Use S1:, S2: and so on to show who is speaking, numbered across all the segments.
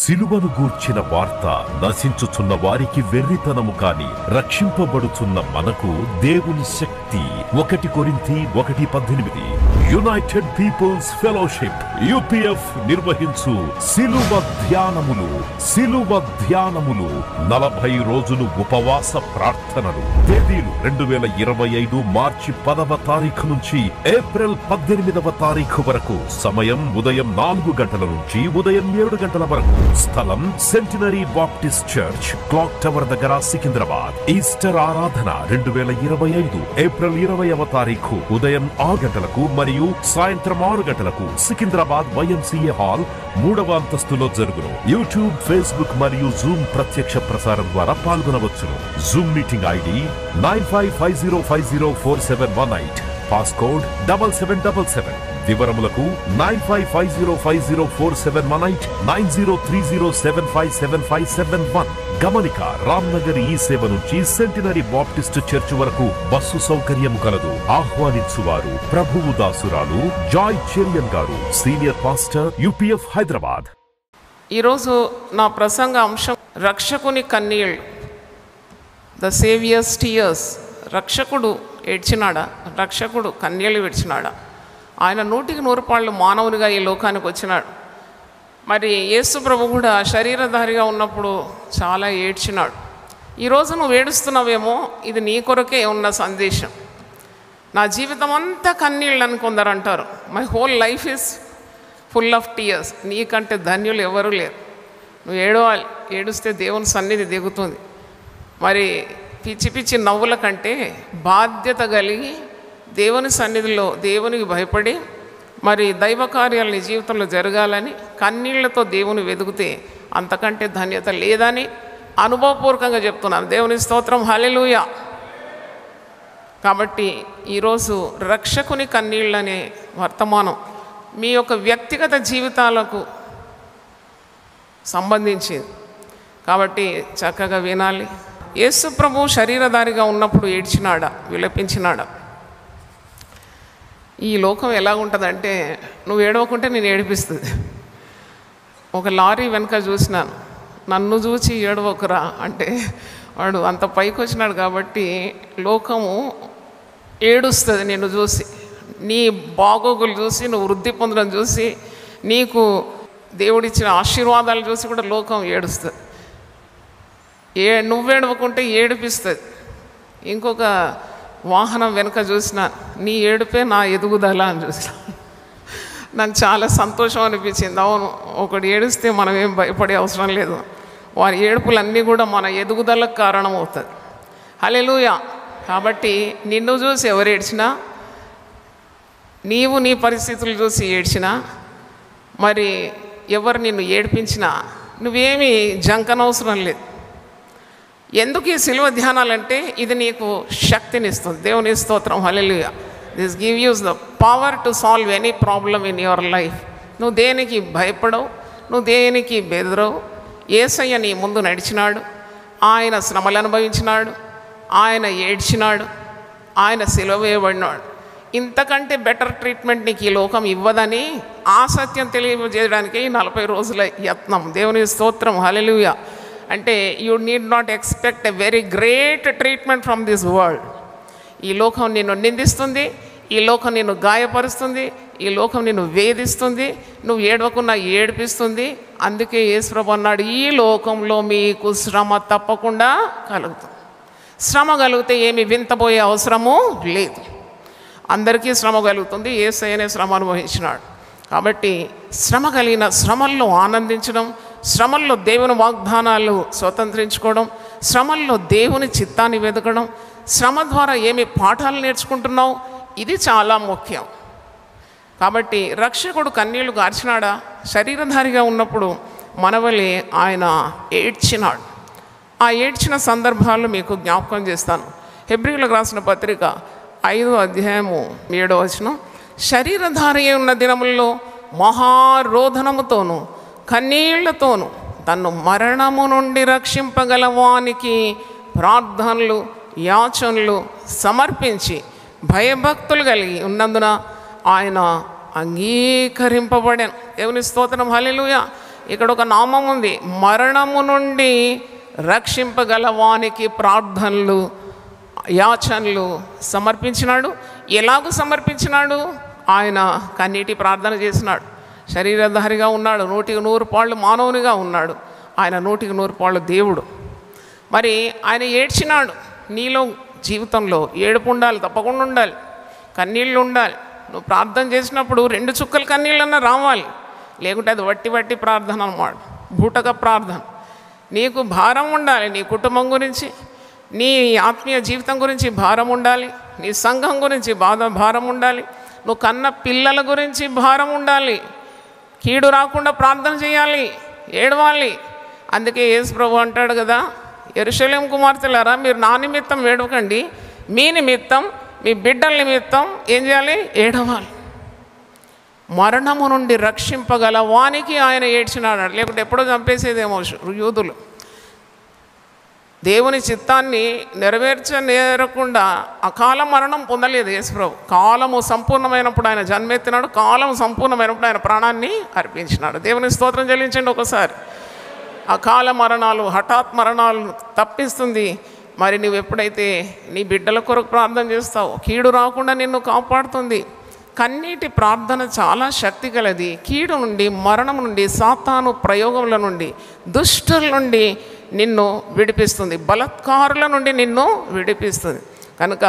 S1: సిలువను గూర్చిన వార్త నశించుచున్న వారికి వెర్రితనము కాని రక్షింపబడుచున్న మనకు దేవుని శక్తి. 1 కొరింథీ 1:18. యునైటెడ్ పీపుల్స్ ఫెలోషిప్ యూపీఎఫ్ నిర్వహించు సిలువ ధ్యానములు 40 రోజులు ఉపవాస ప్రార్థనలు. తేదీలు 2025 మార్చి 10వ తారీఖు నుంచి ఏప్రిల్ 18వ తారీఖు వరకు. సమయం ఉదయం 4 గంటల నుంచి ఉదయం 7 గంటల వరకు. స్థలం centenary baptist church, clock tower దగ్గర, సికింద్రాబాద్. ఈస్టర్ ఆరాధన 2025 ఏప్రిల్ 20వ తారీఖు ఉదయం 6 గంటలకు మరియు సాయంత్రం 6 గంటలకు సికింద్రాబాద్ YMCA హాల్ 3వ అంతస్తులో జరుగును. యూట్యూబ్, ఫేస్బుక్ మరియు జూమ్ ప్రత్యక్ష ప్రసారం ద్వారా పాల్గొనవచ్చును. Zoom meeting ID 9550504718. పాస్కోడ్ 7777. వివరములకు 9550504718 9030757571. గమనిక, రామ్నగర్ ఈ సేవ నుంచి సెంటినరీ బాప్టిస్ట్ చర్చ్ వరకు బస్సు సౌకర్యం కలదు. ఆహ్వానించువారు ప్రభువు దాసురాలు జాయ్ చెరియన్ గారు, సీనియర్ పాస్టర్, UPF హైదరాబాద్.
S2: ఈరోజు నా ప్రసంగ అంశం రక్షకుని కన్నీళ్ళు, ద సేవియర్స్ టీయర్స్. రక్షకుడు ఏడ్చినాడా? రక్షకుడు కన్నీళ్ళు విడిచినాడా? ఆయన 100% మానవునిగా ఈ లోకానికి వచ్చినాడు. మరి యేసు ప్రభు కూడా శరీరధారిగా ఉన్నప్పుడు చాలా ఏడ్చినాడు. ఈరోజు నువ్వు ఏడుస్తున్నావేమో, ఇది నీ కొరకే ఉన్న సందేశం. నా జీవితం అంతా కన్నీళ్ళు అని కొందరు అంటారు. My whole life is full of tears. నీకంటే ధన్యులు ఎవరూ లేరు. నువ్వు ఏడవాలి. ఏడుస్తే దేవుని సన్నిధి దిగుతుంది. మరి పిచ్చి పిచ్చి నవ్వుల కంటే బాధ్యత కలిగి దేవుని సన్నిధిలో దేవునికి భయపడి మరి దైవ కార్యాలు నీ జీవితంలో జరగాలని కన్నీళ్లతో దేవుని వెదిగితే అంతకంటే ధన్యత లేదని అనుభవపూర్వకంగా చెప్తున్నాను. దేవుని స్తోత్రం, హల్లెలూయా. కాబట్టి ఈరోజు రక్షకుని కన్నీళ్ళనే వర్తమానం మీ యొక్క వ్యక్తిగత జీవితాలకు సంబంధించింది కాబట్టి చక్కగా వినాలి. యేసు ప్రభు శరీరధారిగా ఉన్నప్పుడు ఏడ్చినాడా, విలపించినాడా? ఈ లోకం ఎలా ఉంటుందంటే, నువ్వు ఏడవకుంటే నేను ఏడిపిస్తుంది. ఒక లారీ వెనక చూసినాను, నన్ను చూసి ఏడవకురా అంటే వాడు అంత పైకి వచ్చినాడు కాబట్టి లోకము ఏడుస్తుంది నిన్ను చూసి. నీ బాగోగులు చూసి, నువ్వు వృద్ధి పొందడం చూసి, నీకు దేవుడిచ్చిన ఆశీర్వాదాలు చూసి కూడా లోకం ఏడుస్తుంది. నువ్వేడవకుంటే ఏడిపిస్తుంది. ఇంకొక వాహనం వెనుక చూసిన, నీ ఏడుపే నా ఎదుగుదల అని చూసిన. నాకు చాలా సంతోషం అనిపించింది. అవును, ఒకటి ఏడిస్తే మనం ఏం భయపడే అవసరం లేదు. వారి ఏడుపులన్నీ కూడా మన ఎదుగుదలకు కారణమవుతుంది. హల్లెలూయా. కాబట్టి నిన్ను చూసి ఎవరు ఏడ్చినా, నీవు నీ పరిస్థితులు చూసి ఏడ్చినా, మరి ఎవరు నిన్ను ఏడిపించినా నువ్వేమీ జంకనవసరం లేదు. ఎందుకు ఈ సిలువ ధ్యానాలంటే ఇది నీకు శక్తినిస్తుంది. దేవుని స్తోత్రం, hallelujah. This give us the power to solve any problem in your life. నువ్వు దేనికి భయపడవు, నువ్వు దేనికి బెదరవు. యేసయ్య నీ ముందు నడిచినాడు, ఆయన శ్రమలు అనుభవించినాడు, ఆయన ఏడ్చినాడు, ఆయన సిలువ వేయబడినాడు. ఇంతకంటే బెటర్ ట్రీట్మెంట్ నీకు ఈ లోకం ఇవ్వదని ఆ సత్యం తెలియజేయడానికి 40 రోజుల యత్నం. దేవుని స్తోత్రం, హల్లెలూయా. అంటే you need not expect a very great treatment from this world. ఈ లోకం నిన్ను నిందిస్తుంది, ఈ లోకం నిన్ను గాయపరుస్తుంది, ఈ లోకం నిన్ను వేధిస్తుంది, నువ్వు ఏడవకుండా ఏడిపిస్తుంది. అందుకే యేసు ప్రభువు అన్నాడు, ఈ లోకంలో మీకు శ్రమ తప్పకుండా కలుగుతుంది. శ్రమ కలిగితే ఏమి వింతపోయే అవసరము లేదు. అందరికీ శ్రమ కలుగుతుంది. యేసయ్యనే శ్రమ అనుభవించినాడు. కాబట్టి శ్రమ కలిగిన శ్రమల్లో ఆనందించడం, శ్రమల్లో దేవుని వాగ్దానాలు స్వతంత్రించుకోవడం, శ్రమల్లో దేవుని చిత్తాన్ని వెతకడం, శ్రమ ద్వారా ఏమి పాఠాలు నేర్చుకుంటున్నావు, ఇది చాలా ముఖ్యం. కాబట్టి రక్షకుడు కన్నీళ్లు గార్చినాడా? శరీరధారిగా ఉన్నప్పుడు మనవలే ఆయన ఏడ్చినాడు. ఆ ఏడ్చిన సందర్భాలు మీకు జ్ఞాపకం చేస్తాను. హెబ్రీయులకు రాసిన పత్రిక 5వ అధ్యాయము 7వ వచనం, శరీరధారి ఉన్న దినముల్లో మహారోధనముతోనూ కన్నీళ్లతోనూ తన్ను మరణము నుండి రక్షింపగలవానికి ప్రార్థనలు యాచనలు సమర్పించి భయభక్తులు కలిగి ఉన్నందున ఆయన అంగీకరింపబడాను. దేవుని స్తోత్రం, హల్లెలూయా. ఇక్కడ ఒక నామం ఉంది, మరణము నుండి రక్షింపగల వానికి ప్రార్థనలు యాచనలు సమర్పించినాడు. ఎలాగూ సమర్పించినాడు? ఆయన కన్నీటి ప్రార్థన చేసినాడు. శరీరధారిగా ఉన్నాడు, 100కు 100 మానవునిగా ఉన్నాడు. ఆయన 100కు 100 దేవుడు. మరి ఆయన ఏడ్చినాడు. నీలో జీవితంలో ఏడుపు ఉండాలి, తప్పకుండా ఉండాలి, కన్నీళ్ళు ఉండాలి. నువ్వు ప్రార్థన చేసినప్పుడు 2 చుక్కల కన్నీళ్ళన్నా రావాలి, లేకుంటే అది వట్టి ప్రార్థన అన్నమాట, బూటక ప్రార్థన. నీకు భారం ఉండాలి, నీ కుటుంబం గురించి, నీ ఆత్మీయ జీవితం గురించి భారం ఉండాలి, నీ సంఘం గురించి భారం ఉండాలి, నువ్వు కన్న పిల్లల గురించి భారం ఉండాలి. కీడు రాకుండా ప్రార్థన చేయాలి, ఏడవాలి. అందుకే యేసు ప్రభు అంటాడు కదా, యెరూషలేము కుమార్తెలారా, మీరు నా నిమిత్తం ఏడవకండి, మీ నిమిత్తం, మీ బిడ్డల నిమిత్తం ఏం చేయాలి? ఏడవాలి. మరణము నుండి రక్షింపగల వానికి ఆయన ఏడ్చినాడు. లేకుంటే ఎప్పుడో చంపేసేదేమో యూదులు. దేవుని చిత్తాన్ని నెరవేర్చనేరకుండా అకాల మరణం పొందలేదు యేసుప్రభు. కాలము సంపూర్ణమైనప్పుడు ఆయన జన్మెత్తినాడు, కాలం సంపూర్ణమైనప్పుడు ఆయన ప్రాణాన్ని అర్పించినాడు. దేవుని స్తోత్రం చెల్లించండి ఒకసారి. అకాల మరణాలు, హఠాత్ మరణాలు తప్పిస్తుంది. మరి నువ్వు ఎప్పుడైతే నీ బిడ్డల కొరకు ప్రార్థన చేస్తావో కీడు రాకుండా నిన్ను కాపాడుతుంది. కన్నీటి ప్రార్థన చాలా శక్తి కలది. కీడు నుండి, మరణం నుండి, సాతాను ప్రయోగముల నుండి, దుష్టుల నుండి నిన్ను విడిపిస్తుంది, బలత్కారుల నుండి నిన్ను విడిపిస్తుంది. కనుక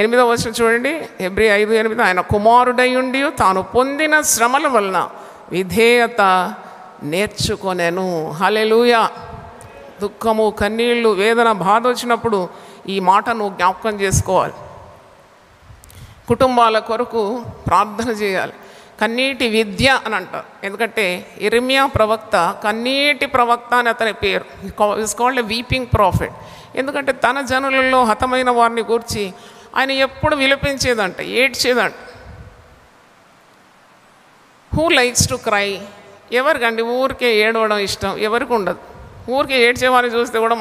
S2: 8వ వచనం చూడండి, హెబ్రీ 5:8, ఆయన కుమారుడై ఉండి తాను పొందిన శ్రమల వలన విధేయత నేర్చుకొనెను. హల్లెలూయా. దుఃఖము, కన్నీళ్ళు, వేదన, బాధ వచ్చినప్పుడు ఈ మాట నువ్వు జ్ఞాపకం చేసుకోవాలి. కుటుంబాల కొరకు ప్రార్థన చేయాలి. కన్నీటి విద్య అని అంటారు. ఎందుకంటే ఇర్మియా ప్రవక్త కన్నీటి ప్రవక్త అని అతని పేరు. Is called a weeping prophet. ఎందుకంటే తన జనులలో హతమైన వారిని గూర్చి ఆయన ఎప్పుడు విలపించేదంట, ఏడ్చేదంట. Who likes to cry? ఎవరికండి ఊరికే ఏడవడం ఇష్టం? ఎవరికి ఉండదు. ఊరికే ఏడ్చేవారిని చూస్తే కూడా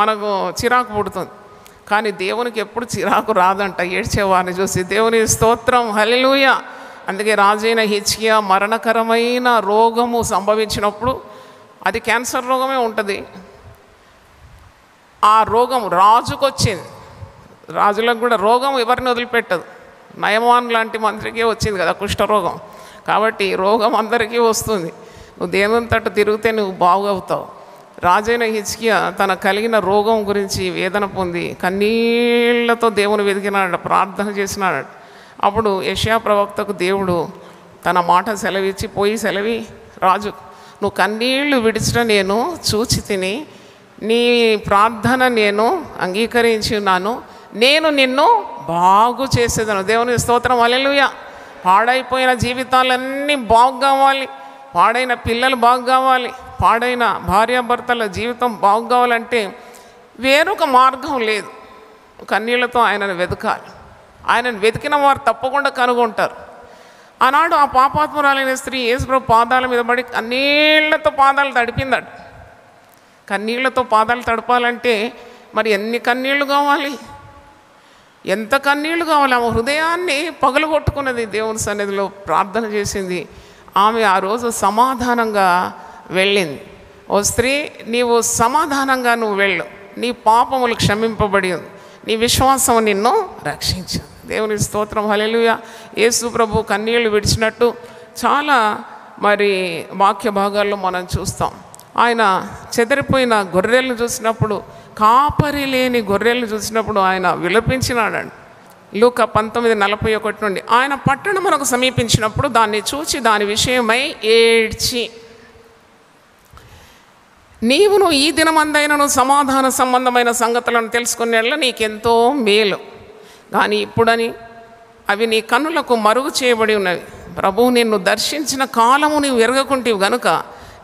S2: మనకు చిరాకు పుడుతుంది. కానీ దేవునికి ఎప్పుడు చిరాకు రాదంట ఏడ్చేవారిని చూసి. దేవుని స్తోత్రం, హల్లెలూయా. అందుకే రాజైన హిజ్కియా మరణకరమైన రోగము సంభవించినప్పుడు, అది క్యాన్సర్ రోగమే ఉంటుంది, ఆ రోగం రాజుకు వచ్చింది. రాజులకు కూడా రోగం ఎవరిని వదిలిపెట్టదు. నయమాన్ లాంటి మంత్రికే వచ్చింది కదా కుష్ఠరోగం. కాబట్టి రోగం అందరికీ వస్తుంది. నువ్వు దేవుని తట్టు తిరిగితే నువ్వు బాగవుతావు. రాజైన హిజ్కియా తన కలిగిన రోగం గురించి వేదన పొంది కన్నీళ్లతో దేవుని వెతికినాడు, ప్రార్థన చేసినాడు. అప్పుడు యెషయా ప్రవక్తకు దేవుడు తన మాట సెలవిచ్చి, పోయి సెలవి రాజు, నువ్వు కన్నీళ్లు విడిచిన నేను చూచి తిని, నీ ప్రార్థన నేను అంగీకరించి ఉన్నాను, నేను నిన్ను బాగు చేసేదను. దేవుని స్తోత్రం, హల్లెలూయా. పాడైపోయిన జీవితాలన్నీ బాగు కావాలి, పాడైన పిల్లలు బాగు కావాలి, పాడైన భార్యాభర్తల జీవితం బాగు కావాలంటే వేరొక మార్గం లేదు. కన్నీళ్లతో ఆయనను వెతకాలి. ఆయనను వెతికిన వారు తప్పకుండా కనుగొంటారు. ఆనాడు ఆ పాపాత్మురాలైన స్త్రీ యేసుప్రభు పాదాల మీద పడి కన్నీళ్లతో పాదాలు తడిపిందట. కన్నీళ్లతో పాదాలు తడపాలంటే మరి ఎన్ని కన్నీళ్లు కావాలి, ఎంత కన్నీళ్లు కావాలి. ఆమె హృదయాన్ని పగలగొట్టుకున్నది, దేవుని సన్నిధిలో ప్రార్థన చేసింది. ఆమె ఆ రోజు సమాధానంగా వెళ్ళింది. ఓ స్త్రీ, నీవు సమాధానంగా నువ్వు వెళ్ళు, నీ పాపములు క్షమింపబడి ఉంది, నీ విశ్వాసం నిన్ను రక్షించు. దేవుని స్తోత్రం, హల్లెలూయా. యేసు ప్రభు కన్నీళ్లు విడిచినట్టు చాలా మరి వాక్య భాగాల్లో మనం చూస్తాం. ఆయన చెదిరిపోయిన గొర్రెలను చూసినప్పుడు, కాపరి లేని గొర్రెలను చూసినప్పుడు ఆయన విలపించినాడండి. లూకా 19:41 నుండి, ఆయన పట్టణమునకు సమీపించినప్పుడు దాన్ని చూచి దాని విషయమై ఏడ్చి, నీవును ఈ దినమందైనను సమాధాన సంబంధమైన సంగతులను తెలుసుకునేలా నీకెంతో మేలు, కానీ ఇప్పుడని అవి నీ కన్నులకు మరుగు చేయబడి ఉన్నవి. ప్రభువు నిన్ను దర్శించిన కాలము నీవు ఎరగకుంటివి గనుక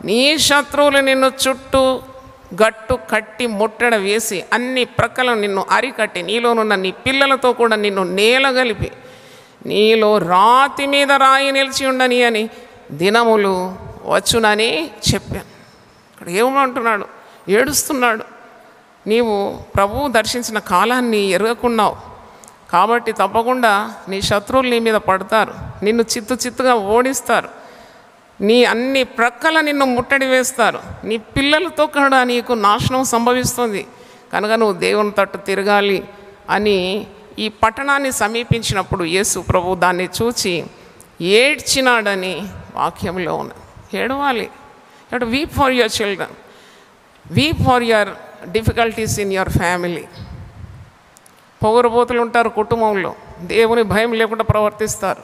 S2: నీ శత్రువులు నిన్ను చుట్టూ గట్టు కట్టి ముట్టడ వేసి అన్ని ప్రక్కలను నిన్ను అరికట్టి నీలోనున్న నీ పిల్లలతో కూడా నిన్ను నేలగలిపి నీలో రాతి మీద రాయి నిలిచి ఉండని అని దినములు వచ్చునని చెప్పాను. ఇక్కడ ఏమంటున్నాడు? ఏడుస్తున్నాడు. నీవు ప్రభువు దర్శించిన కాలాన్ని ఎరగకున్నావు కాబట్టి తప్పకుండా నీ శత్రువులు నీ మీద పడతారు, నిన్ను చిత్తుగా ఓడిస్తారు. నీ అన్ని ప్రక్కల నిన్ను ముట్టడి వేస్తారు, నీ పిల్లలతో కూడా నీకు నాశనం సంభవిస్తుంది, కనుక నువ్వు దేవుని తట్టు తిరగాలి అని ఈ పట్టణాన్ని సమీపించినప్పుడు యేసు ప్రభు దాన్ని చూచి ఏడ్చినాడని వాక్యంలో ఉన్నది. ఏడవాలి. You weep for your children, weep for your difficulties in your family. పొగరుబోతులు ఉంటారు కుటుంబంలో, దేవుని భయం లేకుండా ప్రవర్తిస్తారు,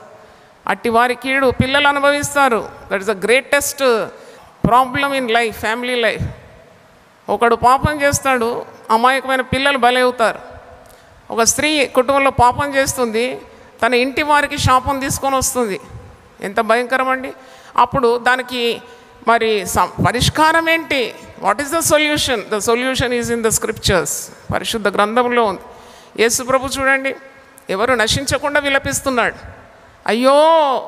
S2: అట్టి వారి కీడు పిల్లలు అనుభవిస్తారు. That is the greatest problem in life, family life. ఒకడు పాపం చేస్తాడు, అమాయకమైన పిల్లలు బలవుతారు. ఒక స్త్రీ కుటుంబంలో పాపం చేస్తుంది, తన ఇంటి వారికి శాపం తీసుకొని వస్తుంది. ఎంత భయంకరం అండి. అప్పుడు దానికి మరి పరిష్కారం ఏంటి? What is the solution? The solution is in the scriptures, పరిశుద్ధ గ్రంథంలో ఉంది. యేసు ప్రభు చూడండి, ఎవరు నశించకుండా విలపిస్తున్నాడు. అయ్యో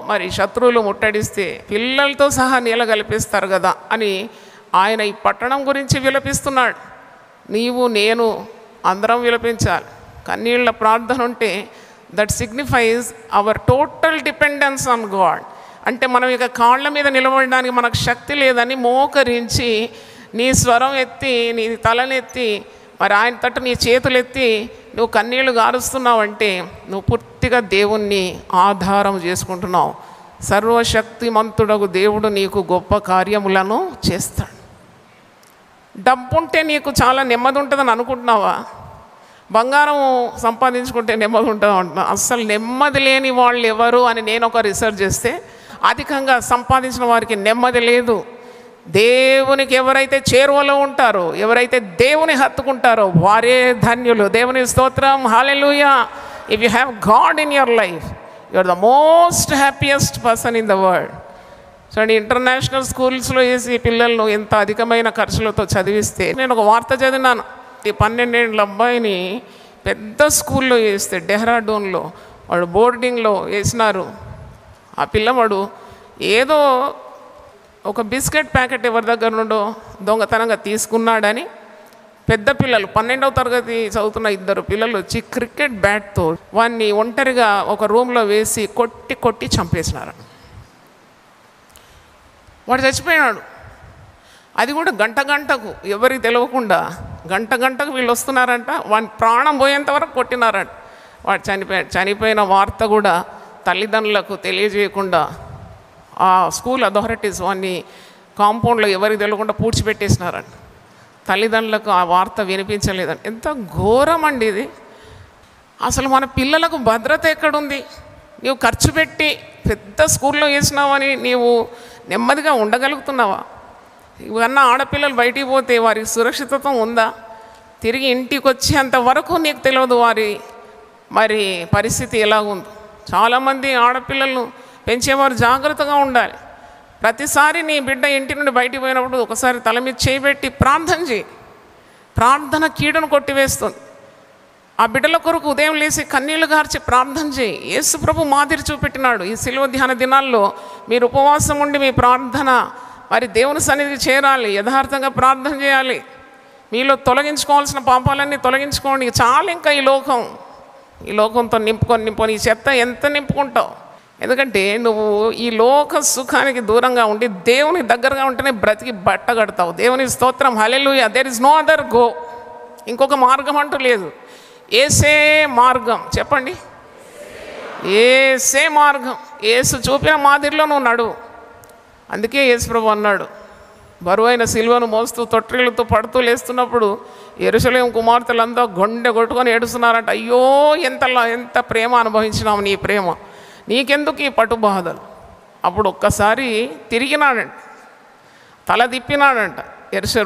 S2: మరి శత్రువులు ముట్టడిస్తే పిల్లలతో సహా నీళ్ళ కలిపిస్తారు కదా అని ఆయన ఈ పట్టణం గురించి విలపిస్తున్నాడు. నీవు నేను అందరం విలపించాలి. కన్నీళ్ళ ప్రార్థన ఉంటే that signifies our total dependence on God. అంటే మనం ఇక కాళ్ళ మీద నిలబడడానికి మనకు శక్తి లేదని మోకరించి నీ స్వరం ఎత్తి, నీ తలనెత్తి, మరి ఆయన తట్టు నీ చేతులు ఎత్తి నువ్వు కన్నీళ్లు గారుస్తున్నావంటే నువ్వు పూర్తిగా దేవుణ్ణి ఆధారం చేసుకుంటున్నావు. సర్వశక్తిమంతుడగు దేవుడు నీకు గొప్ప కార్యములను చేస్తాడు. డబ్బుంటే నీకు చాలా నెమ్మది ఉంటుందని అనుకుంటున్నావా? బంగారం సంపాదించుకుంటే నెమ్మది ఉంటుంది అంటున్నా. అస్సలు నెమ్మది లేని వాళ్ళు ఎవరు అని నేను ఒక రీసెర్చ్ చేస్తే అధికంగా సంపాదించిన వారికి నెమ్మది లేదు. దేవునికి ఎవరైతే చేరువలో ఉంటారో, ఎవరైతే దేవుని హత్తుకుంటారో వారే ధన్యులు. దేవుని స్తోత్రం, hallelujah. If you have God in your life, you are the most happiest person in the world. చూడండి, ఇంటర్నేషనల్ స్కూల్స్లో వేసి పిల్లలను ఎంత అధికమైన ఖర్చులతో చదివిస్తే, నేను ఒక వార్త చదివినాను. ఈ 12 ఏళ్ళ అబ్బాయిని పెద్ద స్కూల్లో వేస్తే, డెహ్రాడూన్లో వాడు బోర్డింగ్లో వేసినారు. ఆ పిల్లవాడు ఏదో ఒక బిస్కెట్ ప్యాకెట్ ఎవరి దగ్గర నుండో దొంగతనంగా తీసుకున్నాడని పెద్ద పిల్లలు 12వ తరగతి చదువుతున్న 2 పిల్లలు వచ్చి క్రికెట్ బ్యాట్తో వాడిని ఒంటరిగా ఒక రూమ్లో వేసి కొట్టి కొట్టి చంపేసినారు. వాడు చచ్చిపోయినాడు. అది కూడా గంటకు ఎవరికి తెలియకుండా గంటకు వీళ్ళు వస్తున్నారంట, వాడిని ప్రాణం పోయేంత వరకు కొట్టినారంట. వాడు చనిపోయాడు. చనిపోయిన వార్త కూడా తల్లిదండ్రులకు తెలియజేయకుండా ఆ స్కూల్ అథారిటీస్ వాడిని కాంపౌండ్లో ఎవరికి తెలియకుండా పూడ్చిపెట్టేసినారంట. తల్లిదండ్రులకు ఆ వార్త వినిపించలేదంట. ఎంత ఘోరం అండి ఇది. అసలు మన పిల్లలకు భద్రత ఎక్కడుంది? నీవు ఖర్చు పెట్టి పెద్ద స్కూల్లో వేసినావని నీవు నెమ్మదిగా ఉండగలుగుతున్నావా? ఇవన్నా ఆడపిల్లలు బయటికి పోతే వారికి సురక్షితత్వం ఉందా? తిరిగి ఇంటికి వచ్చేంత వరకు నీకు తెలియదు వారి మరి పరిస్థితి ఎలా ఉందో. చాలామంది ఆడపిల్లలను పెంచేవారు జాగ్రత్తగా ఉండాలి. ప్రతిసారి నీ బిడ్డ ఇంటి నుండి బయటికి పోయినప్పుడు ఒకసారి తల మీద చేయబెట్టి ప్రార్థన చేయి. ప్రార్థన కీడును కొట్టివేస్తుంది. ఆ బిడ్డల కొరకు ఉదయం లేచి కన్నీళ్లు గార్చి ప్రార్థన చేయి. యేసు ప్రభు మాదిరి చూపెట్టినాడు. ఈ శిలువ ధ్యాన దినాల్లో మీరు ఉపవాసం ఉండి మీ ప్రార్థన మరి దేవుని సన్నిధికి చేరాలి. యథార్థంగా ప్రార్థన చేయాలి. మీలో తొలగించుకోవాల్సిన పాపాలన్నీ తొలగించుకోండి. చాలా ఇంకా ఈ లోకంతో నింపుకొని ఈ చెత్త ఎంత నింపుకుంటావు? ఎందుకంటే నువ్వు ఈ లోక సుఖానికి దూరంగా ఉండి దేవుని దగ్గరగా ఉంటేనే బ్రతికి బట్ట కడతావు. దేవుని స్తోత్రం, hallelujah. There is no other go. ఇంకొక మార్గం అంటూ లేదు. ఏసే మార్గం. చెప్పండి, ఏసే మార్గం. యేసు చూపిన మాదిరిలో నువ్వు నడువు. అందుకే యేసు ప్రభు అన్నాడు, బరువైన సిలువను మోస్తూ తొట్టిలతో పడుతూ లేస్తున్నప్పుడు యెరూషలేము కుమార్తెలంతా గుండె కొట్టుకొని ఏడుస్తున్నారంట. అయ్యో ఎంత ప్రేమ అనుభవించినావు, నీ ప్రేమ నీకెందుకు ఈ పట్టుబాధలు? అప్పుడు ఒక్కసారి తిరిగినాడంట, తల తిప్పినాడంట.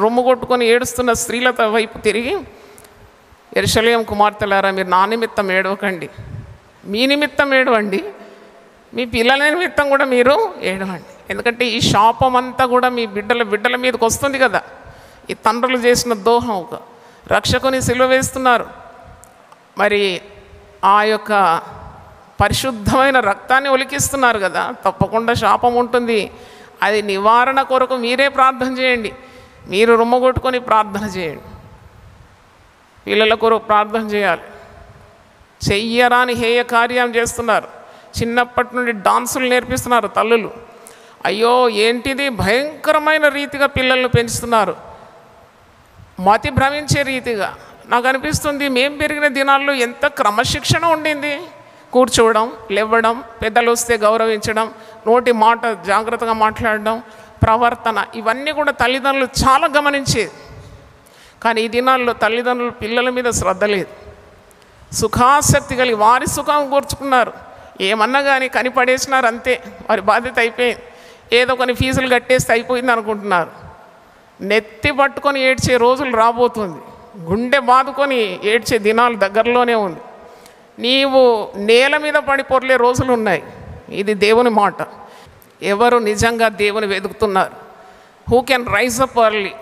S2: రొమ్ము కొట్టుకొని ఏడుస్తున్న స్త్రీలతో వైపు తిరిగి, యెరూషలేము కుమార్తెలారా, మీరు నా నిమిత్తం ఏడవకండి, మీ నిమిత్తం ఏడవండి, మీ పిల్లల నిమిత్తం కూడా మీరు ఏడవండి. ఎందుకంటే ఈ శాపం అంతా కూడా మీ బిడ్డల మీదకి వస్తుంది కదా. ఈ తండ్రులు చేసిన దోహం, ఒక రక్షకుని సిలువ వేస్తున్నారు, మరి ఆ యొక్క పరిశుద్ధమైన రక్తాన్ని ఒలికిస్తున్నారు కదా, తప్పకుండా శాపం ఉంటుంది. అది నివారణ కొరకు మీరే ప్రార్థన చేయండి. మీరు రొమ్మగొట్టుకొని ప్రార్థన చేయండి. పిల్లల కొరకు ప్రార్థన చేయాలి. చెయ్యరాని హేయ కార్యం చేస్తున్నారు. చిన్నప్పటి నుండి డాన్సులు నేర్పిస్తున్నారు తల్లులు. అయ్యో ఏంటిది, భయంకరమైన రీతిగా పిల్లల్ని పెంచుతున్నారు, మతి భ్రమించే రీతిగా. నాకు అనిపిస్తుంది మేము పెరిగిన దినాల్లో ఎంత క్రమశిక్షణ ఉండింది. కూర్చోవడం, లేవడం, పెద్దలు వస్తే గౌరవించడం, నోటి మాట జాగ్రత్తగా మాట్లాడడం, ప్రవర్తన, ఇవన్నీ కూడా తల్లిదండ్రులు చాలా గమనించేది. కానీ ఈ దినాల్లో తల్లిదండ్రులు పిల్లల మీద శ్రద్ధ లేదు. సుఖాసక్తి కలిగి వారి సుఖం కూర్చుకున్నారు. ఏమన్నా కానీ కనిపడేసినారు, అంతే, వారి బాధ్యత అయిపోయింది. ఏదో కొన్ని ఫీజులు కట్టేస్తే అయిపోయింది అనుకుంటున్నారు. నెత్తి పట్టుకొని ఏడ్చే రోజులు రాబోతుంది. గుండె బాదుకొని ఏడ్చే దినాలు దగ్గరలోనే ఉంది. నీవు నేల మీద పడి పొర్లే రోజులు ఉన్నాయి. ఇది దేవుని మాట. ఎవరు నిజంగా దేవుని వెతుకుతున్నారు? Who can rise up early,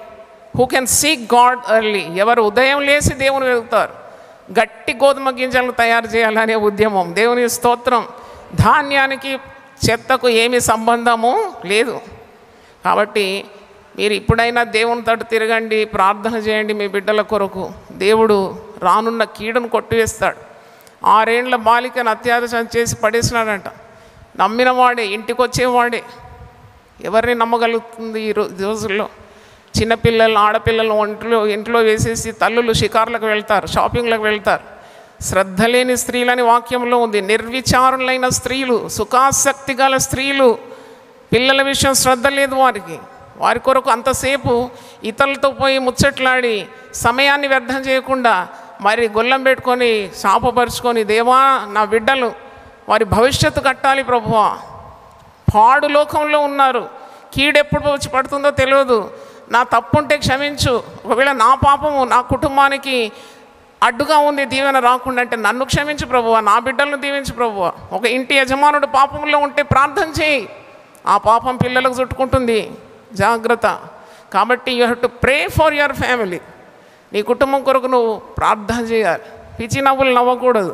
S2: who can seek God early? ఎవరు ఉదయం లేచి దేవుని వెతుకుతారు? గట్టి గోధుమ గింజలను తయారు చేయాలనే ఉద్యమం. దేవుని స్తోత్రం. ధాన్యానికి చెత్తకు ఏమీ సంబంధము లేదు. కాబట్టి మీరు ఇప్పుడైనా దేవుని తట్టు తిరగండి, ప్రార్థన చేయండి మీ బిడ్డల కొరకు. దేవుడు రానున్న కీడును కొట్టివేస్తాడు. 6 ఏళ్ల బాలికను అత్యాచారం చేసి పడేసినాడంట. నమ్మిన వాడే, ఇంటికి వచ్చేవాడే. ఎవరిని నమ్మగలుగుతుంది ఈ రోజుల్లో? చిన్నపిల్లలు, ఆడపిల్లలు ఇంట్లో వేసేసి తల్లులు షికార్లకు వెళ్తారు, షాపింగ్లకు వెళ్తారు. శ్రద్ధ లేని స్త్రీలని వాక్యంలో ఉంది. నిర్విచారులైన స్త్రీలు, సుఖాసక్తి గల స్త్రీలు. పిల్లల విషయం శ్రద్ధ లేదు వారికి. వారి కొరకు అంతసేపు ఇతరులతో పోయి ముచ్చట్లాడి సమయాన్ని వ్యర్థం చేయకుండా మరి గొల్లం పెట్టుకొని శాపపరుచుకొని, దేవా నా బిడ్డలు వారి భవిష్యత్తు కట్టాలి ప్రభువా, పాడు లోకంలో ఉన్నారు, కీడెప్పుడు వచ్చి పడుతుందో తెలియదు, నా తప్పుంటే క్షమించు, ఒకవేళ నా పాపము నా కుటుంబానికి అడ్డుగా ఉంది దీవెన రాకుండా అంటే నన్ను క్షమించు ప్రభువా, నా బిడ్డలను దీవించు ప్రభువా. ఒక ఇంటి యజమానుడు పాపంలో ఉంటే ప్రార్థన చేయి, ఆ పాపం పిల్లలకు చుట్టుకుంటుంది, జాగ్రత్త. కాబట్టి you have to pray for your family. నీ కుటుంబం కొరకు నువ్వు ప్రార్థన చేయాలి. పిచ్చి నవ్వులు నవ్వకూడదు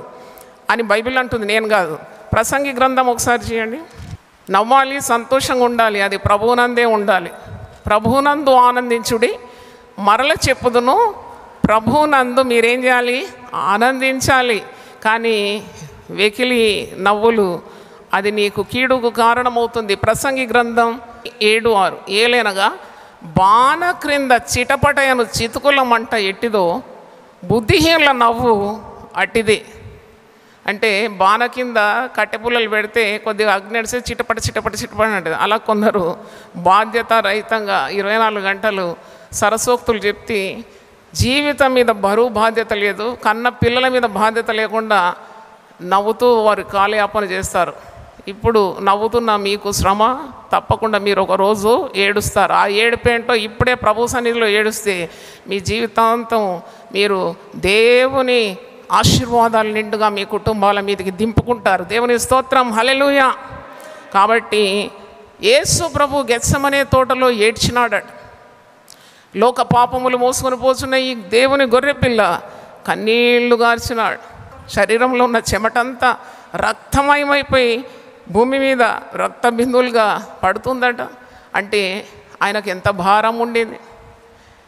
S2: అని బైబిల్ అంటుంది, నేను కాదు. ప్రసంగి గ్రంథం ఒకసారి చేయండి. నవ్వాలి, సంతోషంగా ఉండాలి, అది ప్రభువునందే ఉండాలి. ప్రభువునందు ఆనందించుడి, మరల చెప్పుదును, ప్రభువునందు మీరేం చేయాలి? ఆనందించాలి. కానీ వెకిలి నవ్వులు అది నీకు కీడుకు కారణమవుతుంది. ప్రసంగి గ్రంథం 7:6 ఏలైనగా బాణ క్రింద చిటపటయను చితుకుల మంట ఎట్టిదో బుద్ధిహీనుల నవ్వు అట్టిదే. అంటే బాణ కింద కట్టెపుల్లలు పెడితే కొద్దిగా అగ్ని అడిస్తే చిటపట చిటపట చిటపట అంటుంది. అలా కొందరు బాధ్యత రహితంగా 24 గంటలు సరసోక్తులు చెప్తే జీవితం మీద బరువు బాధ్యత లేదు, కన్న పిల్లల మీద బాధ్యత లేకుండా నవ్వుతూ వారు కాలయాపన చేస్తారు. ఇప్పుడు నవ్వుతున్న మీకు శ్రమ తప్పకుండా మీరు ఒకరోజు ఏడుస్తారు. ఆ ఏడుపేంటో ఇప్పుడే ప్రభు సన్నిధిలో ఏడుస్తే మీ జీవితాంతం మీరు దేవుని ఆశీర్వాదాలు నిండుగా మీ కుటుంబాల మీదకి దింపుకుంటారు. దేవుని స్తోత్రం, హల్లెలూయా. కాబట్టి యేసు ప్రభు గెత్సెమనే తోటలో ఏడ్చినాడట. లోక పాపములు మోసుకొని పోతున్న ఈ దేవుని గొర్రెపిల్ల కన్నీళ్లు గార్చినాడు. శరీరంలో ఉన్న చెమటంతా రక్తమయమైపోయి భూమి మీద రక్త బిందువులుగా పడుతుందట. అంటే ఆయనకు ఎంత భారం ఉండేది.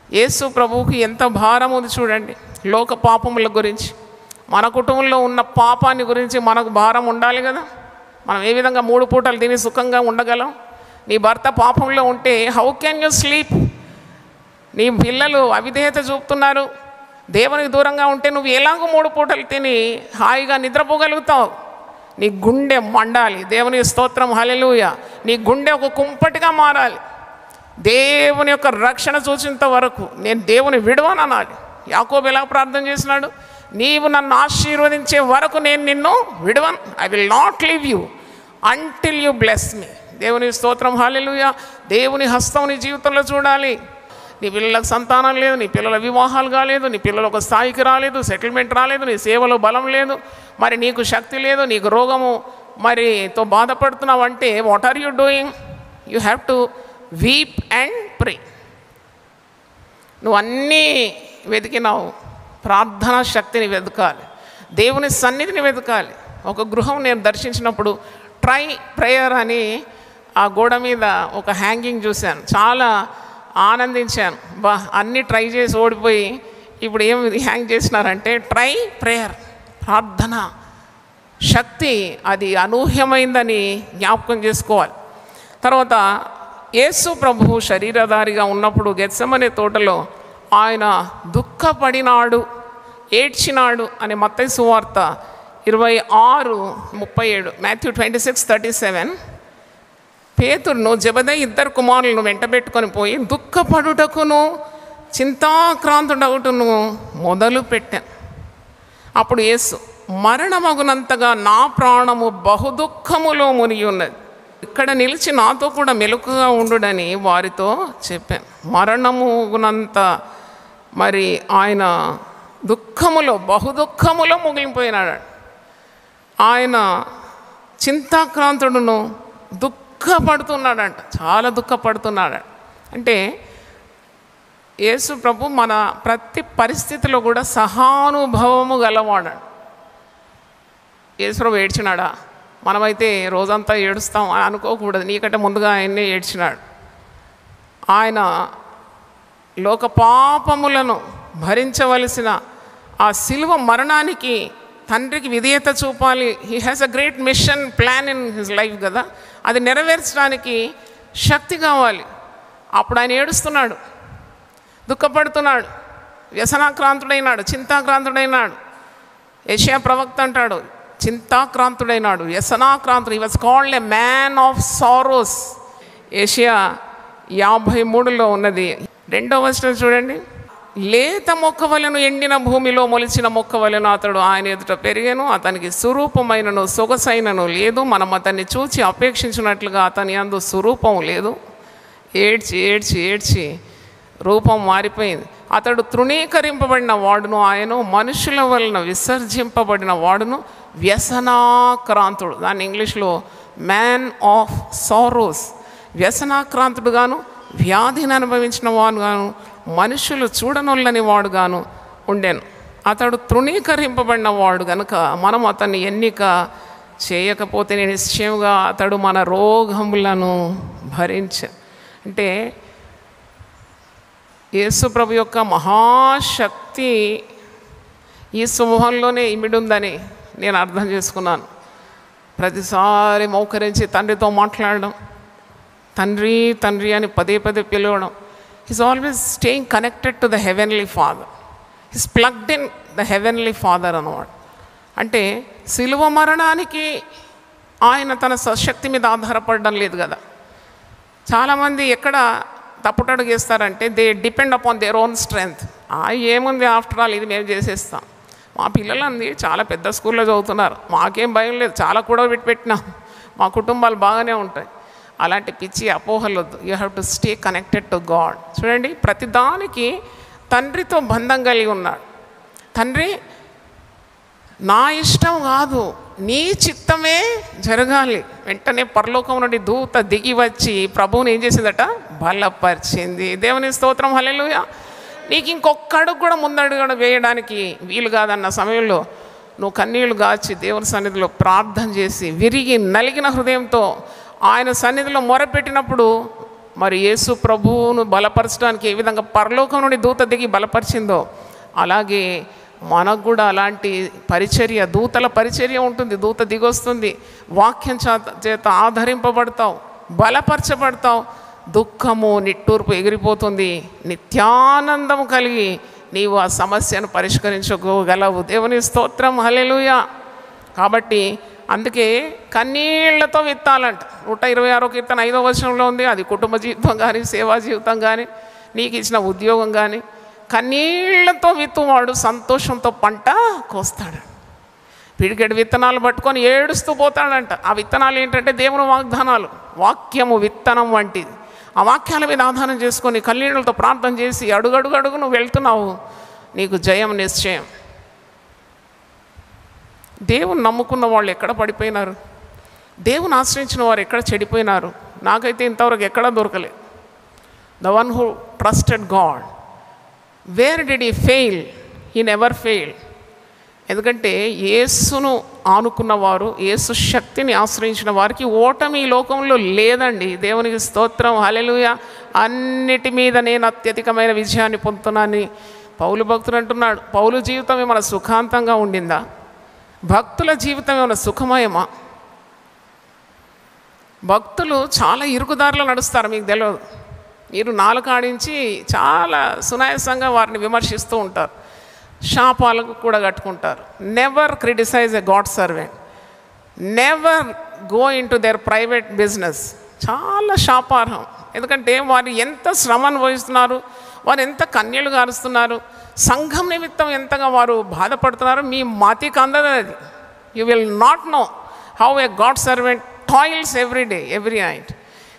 S2: యేసు ప్రభువుకి ఎంత భారం ఉంది చూడండి. లోక పాపముల గురించి, మన కుటుంబంలో ఉన్న పాపాన్ని గురించి మనకు భారం ఉండాలి కదా. మనం ఏ విధంగా 3 పూటలు తిని సుఖంగా ఉండగలం? నీ భర్త పాపంలో ఉంటే హౌ కెన్ యూ స్లీప్? నీ పిల్లలు అవిధేయత చూపుతున్నారు, దేవునికి దూరంగా ఉంటే నువ్వు ఎలాగో 3 పూటలు తిని హాయిగా నిద్రపోగలుగుతావు? నీ గుండె మండాలి. దేవుని స్తోత్రం, హల్లెలూయా. నీ గుండె ఒక కుంపటిగా మారాలి. దేవుని యొక్క రక్షణ చూసేంత వరకు నేను దేవుని విడవననాలి. యాకోబు ఎలా ప్రార్థన చేసినాడు? నీవు నన్ను ఆశీర్వదించే వరకు నేను నిన్ను విడవను. I will not leave you until you bless me. దేవుని స్తోత్రం, హల్లెలూయా. దేవుని హస్తం నీ జీవితంలో చూడాలి. నీ పిల్లలకు సంతానం లేదు, నీ పిల్లల వివాహాలు కాలేదు, నీ పిల్లలు ఒక స్థాయికి రాలేదు, సెటిల్మెంట్ రాలేదు, నీ సేవలో బలం లేదు, మరి నీకు శక్తి లేదు, నీకు రోగము మరితో బాధపడుతున్నావు అంటే what are you doing? You have to weep and pray. నువ్వు అన్నీ వెతికినావు, ప్రార్థనా శక్తిని వెతకాలి, దేవుని సన్నిధిని వెతకాలి. ఒక గృహం నేను దర్శించినప్పుడు ట్రై ప్రేయర్ అని ఆ గోడ మీద ఒక హ్యాంగింగ్ చూశాను. చాలా ఆనందించాను. అన్నీ ట్రై చేసి ఓడిపోయి ఇప్పుడు ఏమి హ్యాంగ్ చేసినారంటే ట్రై ప్రేయర్, ప్రార్థన శక్తి అది అనూహ్యమైందని జ్ఞాపకం చేసుకోవాలి. తర్వాత యేసు ప్రభువు శరీరధారిగా ఉన్నప్పుడు గెత్సెమనే తోటలో ఆయన దుఃఖపడినాడు, ఏడ్చినాడు అని మత్తయి సువార్త 26:37, మాథ్యూ 26:37. పేతురును జెబెదయి ఇద్దరు కుమారులను వెంటబెట్టుకొని పోయి దుఃఖపడుటకును చింతాక్రాంతుడగుటను మొదలు పెట్టాను. అప్పుడు యేసు, మరణమగునంతగా నా ప్రాణము బహుదుఃఖములో మునిగి ఉన్నది, ఇక్కడ నిలిచి నాతో కూడా మెలకుగా ఉండుడని వారితో చెప్పాను. మరణముగునంత మరి ఆయన దుఃఖములో, బహుదుఃఖములో ముగిలిపోయినాడు. ఆయన చింతాక్రాంతుడును, దుఃఖపడుతున్నాడంట, చాలా దుఃఖపడుతున్నాడు. అంటే యేసు ప్రభు మన ప్రతి పరిస్థితిలో కూడా సహానుభవము గలవాడు. యేసు ప్రభు ఏడ్చినాడా? మనమైతే రోజంతా ఏడుస్తాం అని అనుకోకూడదు. నీకంటే ముందుగా ఆయన్నే ఏడ్చినాడు. ఆయన లోక పాపములను భరించవలసిన ఆ శిలువ మరణానికి తండ్రికి విధేయత చూపాలి. He has a great mission plan in his life కదా, అది నెరవేర్చడానికి శక్తి కావాలి. అప్పుడు ఆయన ఏడుస్తున్నాడు, దుఃఖపడుతున్నాడు, వ్యసనాక్రాంతుడైనాడు, చింతాక్రాంతుడైనాడు. యెషయా ప్రవక్త అంటాడు, చింతాక్రాంతుడైనాడు, వ్యసనాక్రాంతుడు. He was called a man of sorrows. యెషయా 53లో ఉన్నది. 2వ వచనం చూడండి. లేత మొక్క వలెను ఎండిన భూమిలో మొలిచిన మొక్క వలెను అతడు ఆయన ఎదుట పెరిగాను, అతనికి స్వరూపమైనను సొగసైనను లేదు, మనం అతన్ని చూచి అపేక్షించినట్లుగా అతని యందు స్వరూపం లేదు. ఏడ్చి ఏడ్చి ఏడ్చి రూపం మారిపోయింది. అతడు తృణీకరింపబడిన వాడును, ఆయన మనుషుల వలన విసర్జింపబడిన వాడును, వ్యసనాక్రాంతుడు. దాన్ని ఇంగ్లీష్లో మ్యాన్ ఆఫ్ సారోస్. వ్యసనాక్రాంతుడుగాను, వ్యాధిని అనుభవించిన వాడుగాను, మనుషులు చూడనొల్లని వాడుగాను ఉండెను. అతడు తృణీకరింపబడిన వాడు కనుక మనం అతన్ని ఎన్నిక చేయకపోతే నిశ్చయంగా అతడు మన రోగములను అంటే యేసు ప్రభు యొక్క మహాశక్తి ఈ సమూహంలోనే ఇమిడుందని నేను అర్థం చేసుకున్నాను. ప్రతిసారి మౌకరించి తండ్రితో మాట్లాడడం, తండ్రి తండ్రి అని పదే పదే పిలవడం. He's always staying connected to the heavenly Father. He's plugged in the heavenly Father అన్నమాట. అంటే శిలువ మరణానికి ఆయన తన స్వశక్తి మీద ఆధారపడడం లేదు కదా. చాలామంది ఎక్కడ తప్పుటడుగు వేస్తారంటే they depend upon their own strength. ఏముంది, ఆఫ్టర్ ఆల్ ఇది మేము చేసేస్తాం. మా పిల్లలంది చాలా పెద్ద స్కూల్లో చదువుతున్నారు, మాకేం భయం లేదు, చాలా కూడా పెట్టినాం, మా కుటుంబాలు బాగానే ఉంటాయి. అలాంటి పిచ్చి అపోహలు వద్దు. You have to stay connected to God. చూడండి, ప్రతిదానికి తండ్రితో బంధం కలిగి ఉన్నాడు. తండ్రి, నా ఇష్టం కాదు, నీ చిత్తమే జరగాలి. వెంటనే పరలోకం నుండి దూత దిగి వచ్చి ప్రభువుని ఏం చేసిందట? బలపరిచింది. దేవుని స్తోత్రం, హల్లెలూయా. నీకు ఇంకొక అడుగు కూడా ముందడుగు వేయడానికి వీలు కాదన్న సమయంలో నువ్వు కన్నీళ్లు గాచి దేవుని సన్నిధిలో ప్రార్థన చేసి విరిగి నలిగిన హృదయంతో ఆయన సన్నిధిలో మొరపెట్టినప్పుడు మరి యేసు ప్రభువును బలపరచడానికి ఏ విధంగా పరలోకం నుండి దూత దిగి బలపరిచిందో అలాగే మనకు కూడా అలాంటి పరిచర్య, దూతల పరిచర్య ఉంటుంది. దూత దిగొస్తుంది, వాక్యం చేత ఆధరింపబడతావు, బలపరచబడతావు, దుఃఖము నిట్టూర్పు ఎగిరిపోతుంది, నిత్యానందం కలిగి నీవు ఆ సమస్యను పరిష్కరించుకోగలవు. దేవుని స్తోత్రం, హల్లెలూయా. కాబట్టి అందుకే కన్నీళ్లతో విత్తాలంట. 126వ కీర్తన 5వ వచనంలో ఉంది. అది కుటుంబ జీవితం కానీ, సేవా జీవితం కానీ, నీకు ఇచ్చిన ఉద్యోగం కానీ, కన్నీళ్లతో విత్తువాడు సంతోషంతో పంట కోస్తాడు. పిడికెడు విత్తనాలు పట్టుకొని ఏడుస్తూ పోతాడంట. ఆ విత్తనాలు ఏంటంటే దేవుని వాగ్దానాలు, వాక్యము విత్తనం వంటిది. ఆ వాక్యాల మీద ఆధారం చేసుకొని కన్నీళ్లతో ప్రార్థన చేసి అడుగడుగు నువ్వు వెళ్తున్నావు, నీకు జయం నిశ్చయం. దేవుని నమ్ముకున్న వాళ్ళు ఎక్కడ పడిపోయినారు? దేవుని ఆశ్రయించిన వారు ఎక్కడ చెడిపోయినారు? నాకైతే ఇంతవరకు ఎక్కడా దొరకలేదు. The one who trusted God, where did he fail? He never fail. ఎందుకంటే యేసును ఆనుకున్నవారు, యేసు శక్తిని ఆశ్రయించిన వారికి ఓటమి ఈ లోకంలో లేదండి. దేవునికి స్తోత్రం, హల్లెలూయా. అన్నిటి మీద నేను అత్యధికమైన విజయాన్ని పొందుతున్నానని పౌలు భక్తుడు అంటున్నాడు. పౌలు జీవితం ఏమైనా సుఖాంతంగా ఉండిందా? భక్తుల జీవితం ఏమైనా సుఖమయమా? భక్తులు చాలా ఇరుకుదారిలో నడుస్తారు, మీకు తెలియదు. మీరు నాలుక ఆడించి చాలా సునాయాసంగా వారిని విమర్శిస్తూ ఉంటారు, శాపాలకు కూడా కట్టుకుంటారు. Never criticize a God servant, never go into their private business. చాలా శాపార్హం. ఎందుకంటే వారు ఎంత శ్రమ అనుభవిస్తున్నారు, వారు ఎంత కన్నీళ్లు గారుస్తున్నారు, సంఘం నిమిత్తం ఎంతగా వారు బాధపడుతున్నారు. మీ మతికి అందదు అది. You will not know how a God servant toils every day every night.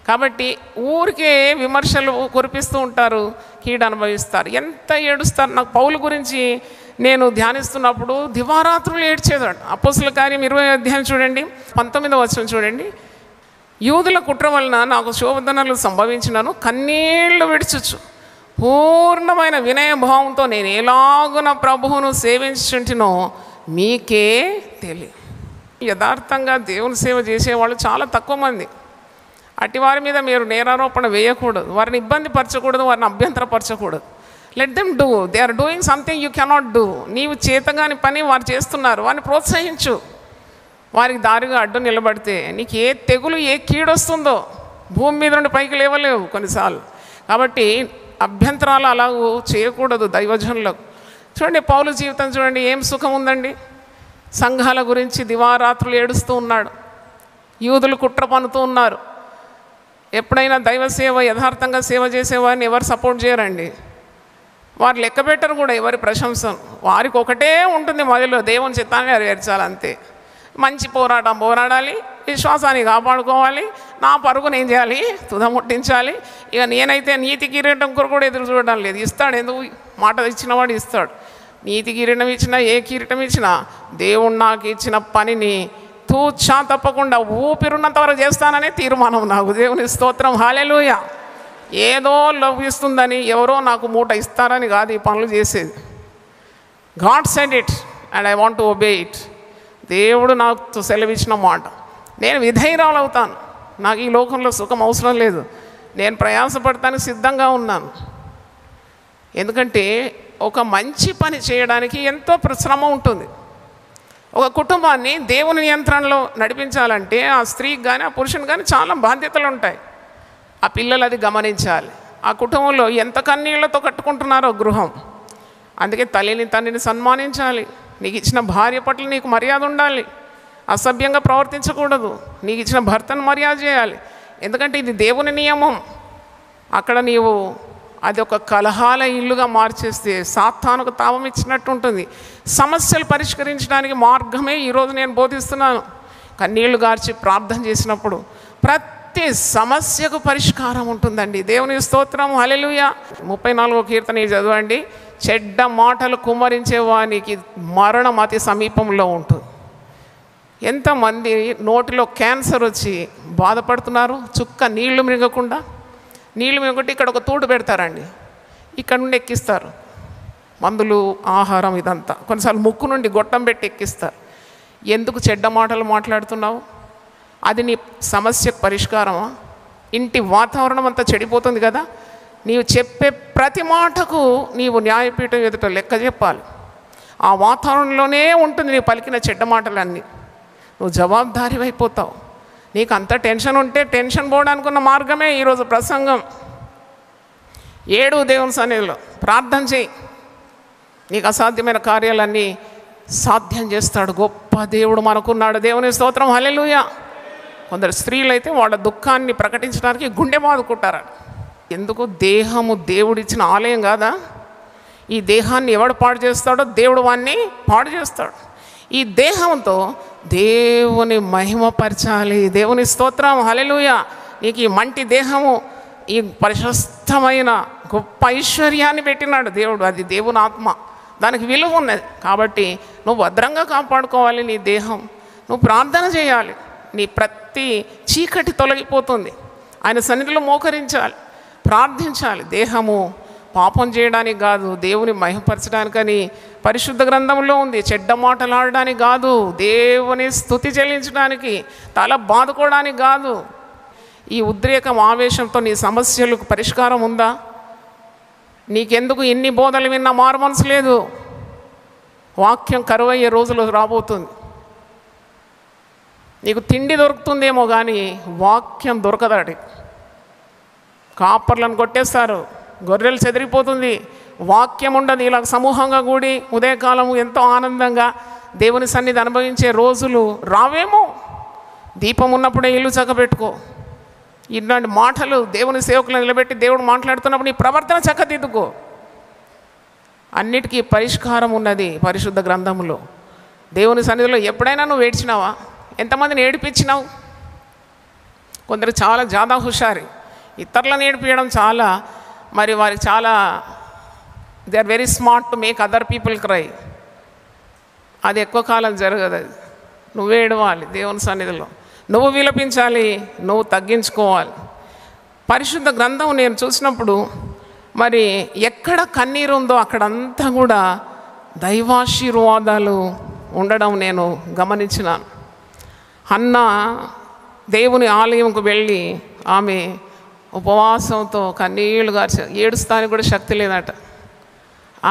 S2: కాబట్టి ఊరికే విమర్శలు కురిపిస్తూ ఉంటారు, కీడు అనుభవిస్తారు, ఎంత ఏడుస్తారు. నాకు పౌలు గురించి నేను ధ్యానిస్తున్నప్పుడు దివారాత్రులు ఏడ్చేదాడు. అపోస్తుల కార్యం 20వ అధ్యాయం చూడండి, 19వ వచనం చూడండి. యూదుల కుట్ర వలన నాకు శోధనలు సంభవించినను కన్నీళ్లు విడిచుచు పూర్ణమైన వినయభావంతో నేను ఎలాగున ప్రభువును సేవించుంటినో మీకే తెలియదు. యథార్థంగా దేవుని సేవ చేసేవాళ్ళు చాలా తక్కువ మంది. అట్టి వారి మీద మీరు నేరారోపణ వేయకూడదు, వారిని ఇబ్బంది పరచకూడదు, వారిని అభ్యంతరపరచకూడదు. Let them do, they are doing something you cannot do. నీవు చేతగాని పని వారు చేస్తున్నారు, వారిని ప్రోత్సహించు. వారికి దారిగా అడ్డు నిలబడితే నీకు ఏ తెగులు ఏ కీడొస్తుందో భూమి మీద నుండి పైకి లేవలేవు కొన్నిసార్లు. కాబట్టి అభ్యంతరాలు అలాగూ చేయకూడదు దైవజనులకు. చూడండి పౌలు జీవితం చూడండి, ఏం సుఖం ఉందండి. సంఘాల గురించి దివారాత్రులు ఏడుస్తూ ఉన్నాడు, యూదులు కుట్ర పన్నుతూ ఉన్నారు. ఎప్పుడైనా దైవ సేవ యథార్థంగా సేవ చేసేవారిని ఎవరు సపోర్ట్ చేయరండి, వారు లెక్క పెట్టరు కూడా ఎవరి ప్రశంసను. వారికి ఒకటే ఉంటుంది మొదలు, దేవుని చిత్తాన్ని నెరవేర్చాలి అంతే. మంచి పోరాటం పోరాడాలి, విశ్వాసాన్ని కాపాడుకోవాలి, నా పరుగును ఏం చేయాలి, తుదముట్టించాలి. ఇక నేనైతే నీతి కిరీటం కూడా ఎదురు చూడడం లేదు. ఇస్తాడు, ఎందుకు మాట ఇచ్చినవాడు ఇస్తాడు. నీతి కిరీటం ఇచ్చినా ఏ కిరీటం ఇచ్చినా దేవుడు నాకు ఇచ్చిన పనిని తూచా తప్పకుండా ఊపిరున్నంత వరకు చేస్తాననే తీర్మానం నాకు. దేవుని స్తోత్రం, హల్లెలూయా. ఏదో లభిస్తుందని ఎవరో నాకు మూట ఇస్తారని కాదు ఈ పనులు చేసేది. God send it and I want to obey it. దేవుడు నాకు సెలవిచ్చిన మాట, నేను విధేయురాలు అవుతాను. నాకు ఈ లోకంలో సుఖం అవసరం లేదు, నేను ప్రయాసపడటానికి సిద్ధంగా ఉన్నాను. ఎందుకంటే ఒక మంచి పని చేయడానికి ఎంతో శ్రమ ఉంటుంది. ఒక కుటుంబాన్ని దేవుని నియంత్రణలో నడిపించాలంటే ఆ స్త్రీకి కానీ ఆ పురుషుని కానీ చాలా బాధ్యతలు ఉంటాయి. ఆ పిల్లలు అది గమనించాలి. ఆ కుటుంబంలో ఎంత కన్నీళ్లతో కట్టుకుంటున్నారో గృహం. అందుకే తల్లిని తండ్రిని సన్మానించాలి. నీకు ఇచ్చిన భార్య పట్ల నీకు మర్యాద ఉండాలి, అసభ్యంగా ప్రవర్తించకూడదు. నీకు ఇచ్చిన భర్తను మర్యాద చేయాలి, ఎందుకంటే ఇది దేవుని నియమం. అక్కడ నీవు అది ఒక కలహాల ఇల్లుగా మార్చేస్తే సాతానుకు తావం ఇచ్చినట్టు ఉంటుంది. సమస్యలు పరిష్కరించడానికి మార్గమే ఈరోజు నేను బోధిస్తున్నాను. కన్నీళ్లు గార్చి ప్రార్థన చేసినప్పుడు ప్రతి సమస్యకు పరిష్కారం ఉంటుందండి. దేవుని స్తోత్రం, హల్లెలూయా. 34వ కీర్తన చదవండి. చెడ్డ మాటలు కుమ్మరించే వానికి మరణం అతి సమీపంలో ఉంటుంది. ఎంతమంది నోటిలో క్యాన్సర్ వచ్చి బాధపడుతున్నారు, చుక్క నీళ్లు మింగకుండా. నీళ్ళు మింగొట్టి ఇక్కడ ఒక తూడు పెడతారండి, ఇక్కడ నుండి ఎక్కిస్తారు మందులు, ఆహారం, ఇదంతా. కొన్నిసార్లు ముక్కు నుండి గొట్టం పెట్టి ఎక్కిస్తారు. ఎందుకు చెడ్డ మాటలు మాట్లాడుతున్నావు? అది నీ సమస్యకు పరిష్కారమా? ఇంటి వాతావరణం అంతా చెడిపోతుంది కదా. నీవు చెప్పే ప్రతి మాటకు నీవు న్యాయపీఠం ఎదుట లెక్క చెప్పాలి. ఆ వాతావరణంలోనే ఉంటుంది నీ పలికిన చెడ్డ మాటలన్నీ. నువ్వు జవాబుదారీ అయిపోతావు. నీకు అంత టెన్షన్ ఉంటే టెన్షన్ పోవడానికి ఉన్న మార్గమే ఈరోజు ప్రసంగం. ఏడు దేవుని సన్నిధిలో ప్రార్థన చేయి, నీకు అసాధ్యమైన కార్యాలన్నీ సాధ్యం చేస్తాడు. గొప్ప దేవుడు మనకున్నాడు. దేవుని స్తోత్రం, హల్లెలూయా. కొందరు స్త్రీలైతే వాళ్ళ దుఃఖాన్ని ప్రకటించడానికి గుండె బాదుకుంటారు. ఎందుకు? దేహము దేవుడిచ్చిన ఆలయం కాదా? ఈ దేహాన్ని ఎవడు పాడు చేస్తాడో దేవుడు వాన్ని పాడు చేస్తాడు. ఈ దేహంతో దేవుని మహిమపరచాలి. దేవుని స్తోత్రం, హల్లెలూయా. నీకు ఈ మంటి దేహము ఈ ప్రశస్తమైన గొప్ప ఐశ్వర్యాన్ని పెట్టినాడు దేవుడు. అది దేవుని ఆత్మ, దానికి విలువ ఉన్నది. కాబట్టి నువ్వు భద్రంగా కాపాడుకోవాలి నీ దేహం. నువ్వు ప్రార్థన చేయాలి, నీ ప్రతి చీకటి తొలగిపోతుంది. ఆయన సన్నిధిలో మోకరించాలి, ప్రార్థించాలి. దేహము పాపం చేయడానికి కాదు, దేవుని మహిమపరచడానికని పరిశుద్ధ గ్రంథంలో ఉంది. చెడ్డ మాటలు ఆడడానికి కాదు, దేవుని స్తుతి చెల్లించడానికి, తల బాదుకోవడానికి కాదు. ఈ ఉద్రేకం, ఆవేశంతో నీ సమస్యలకు పరిష్కారం ఉందా? నీకెందుకు ఇన్ని బోధలు విన్నా మారు మనసు లేదు? వాక్యం కరువయ్యే రోజులు రాబోతుంది. నీకు తిండి దొరుకుతుందేమో కానీ వాక్యం దొరకదాడి. కాపర్లను కొట్టేస్తారు, గొర్రెలు చెదిరిపోతుంది, వాక్యం ఉండదు. ఇలా సమూహంగా కూడి ఉదయకాలం ఎంతో ఆనందంగా దేవుని సన్నిధి అనుభవించే రోజులు రావేమో. దీపం ఉన్నప్పుడే ఇల్లు చక్కబెట్టుకో. ఇలాంటి మాటలు దేవుని సేవకులను నిలబెట్టి దేవుడు మాట్లాడుతున్నప్పుడు నీ ప్రవర్తన చక్కదిద్దుకో. అన్నిటికీ పరిష్కారం ఉన్నది పరిశుద్ధ గ్రంథంలో. దేవుని సన్నిధిలో ఎప్పుడైనా నువ్వు ఏడ్చినావా? ఎంతమందిని ఏడిపించినావు? కొందరు చాలా జాదా హుషారి, ఇతరులను ఏడిపించడం చాలా, మరి వారికి చాలా, they are very smart to make other people cry. అది ఎక్కువ కాలం జరగదు. అది నువ్వే ఏడవాలి దేవుని సన్నిధిలో, నువ్వు విలపించాలి, నువ్వు తగ్గించుకోవాలి. పరిశుద్ధ గ్రంథం నేను చూసినప్పుడు మరి ఎక్కడ కన్నీరు ఉందో అక్కడంతా కూడా దైవాశీర్వాదాలు ఉండడం నేను గమనించినాను. హన్నా దేవుని ఆలయంకు వెళ్ళి ఆమె ఉపవాసంతో కన్నీళ్లు గార్చి ఏడుస్తానికి కూడా శక్తి లేదట.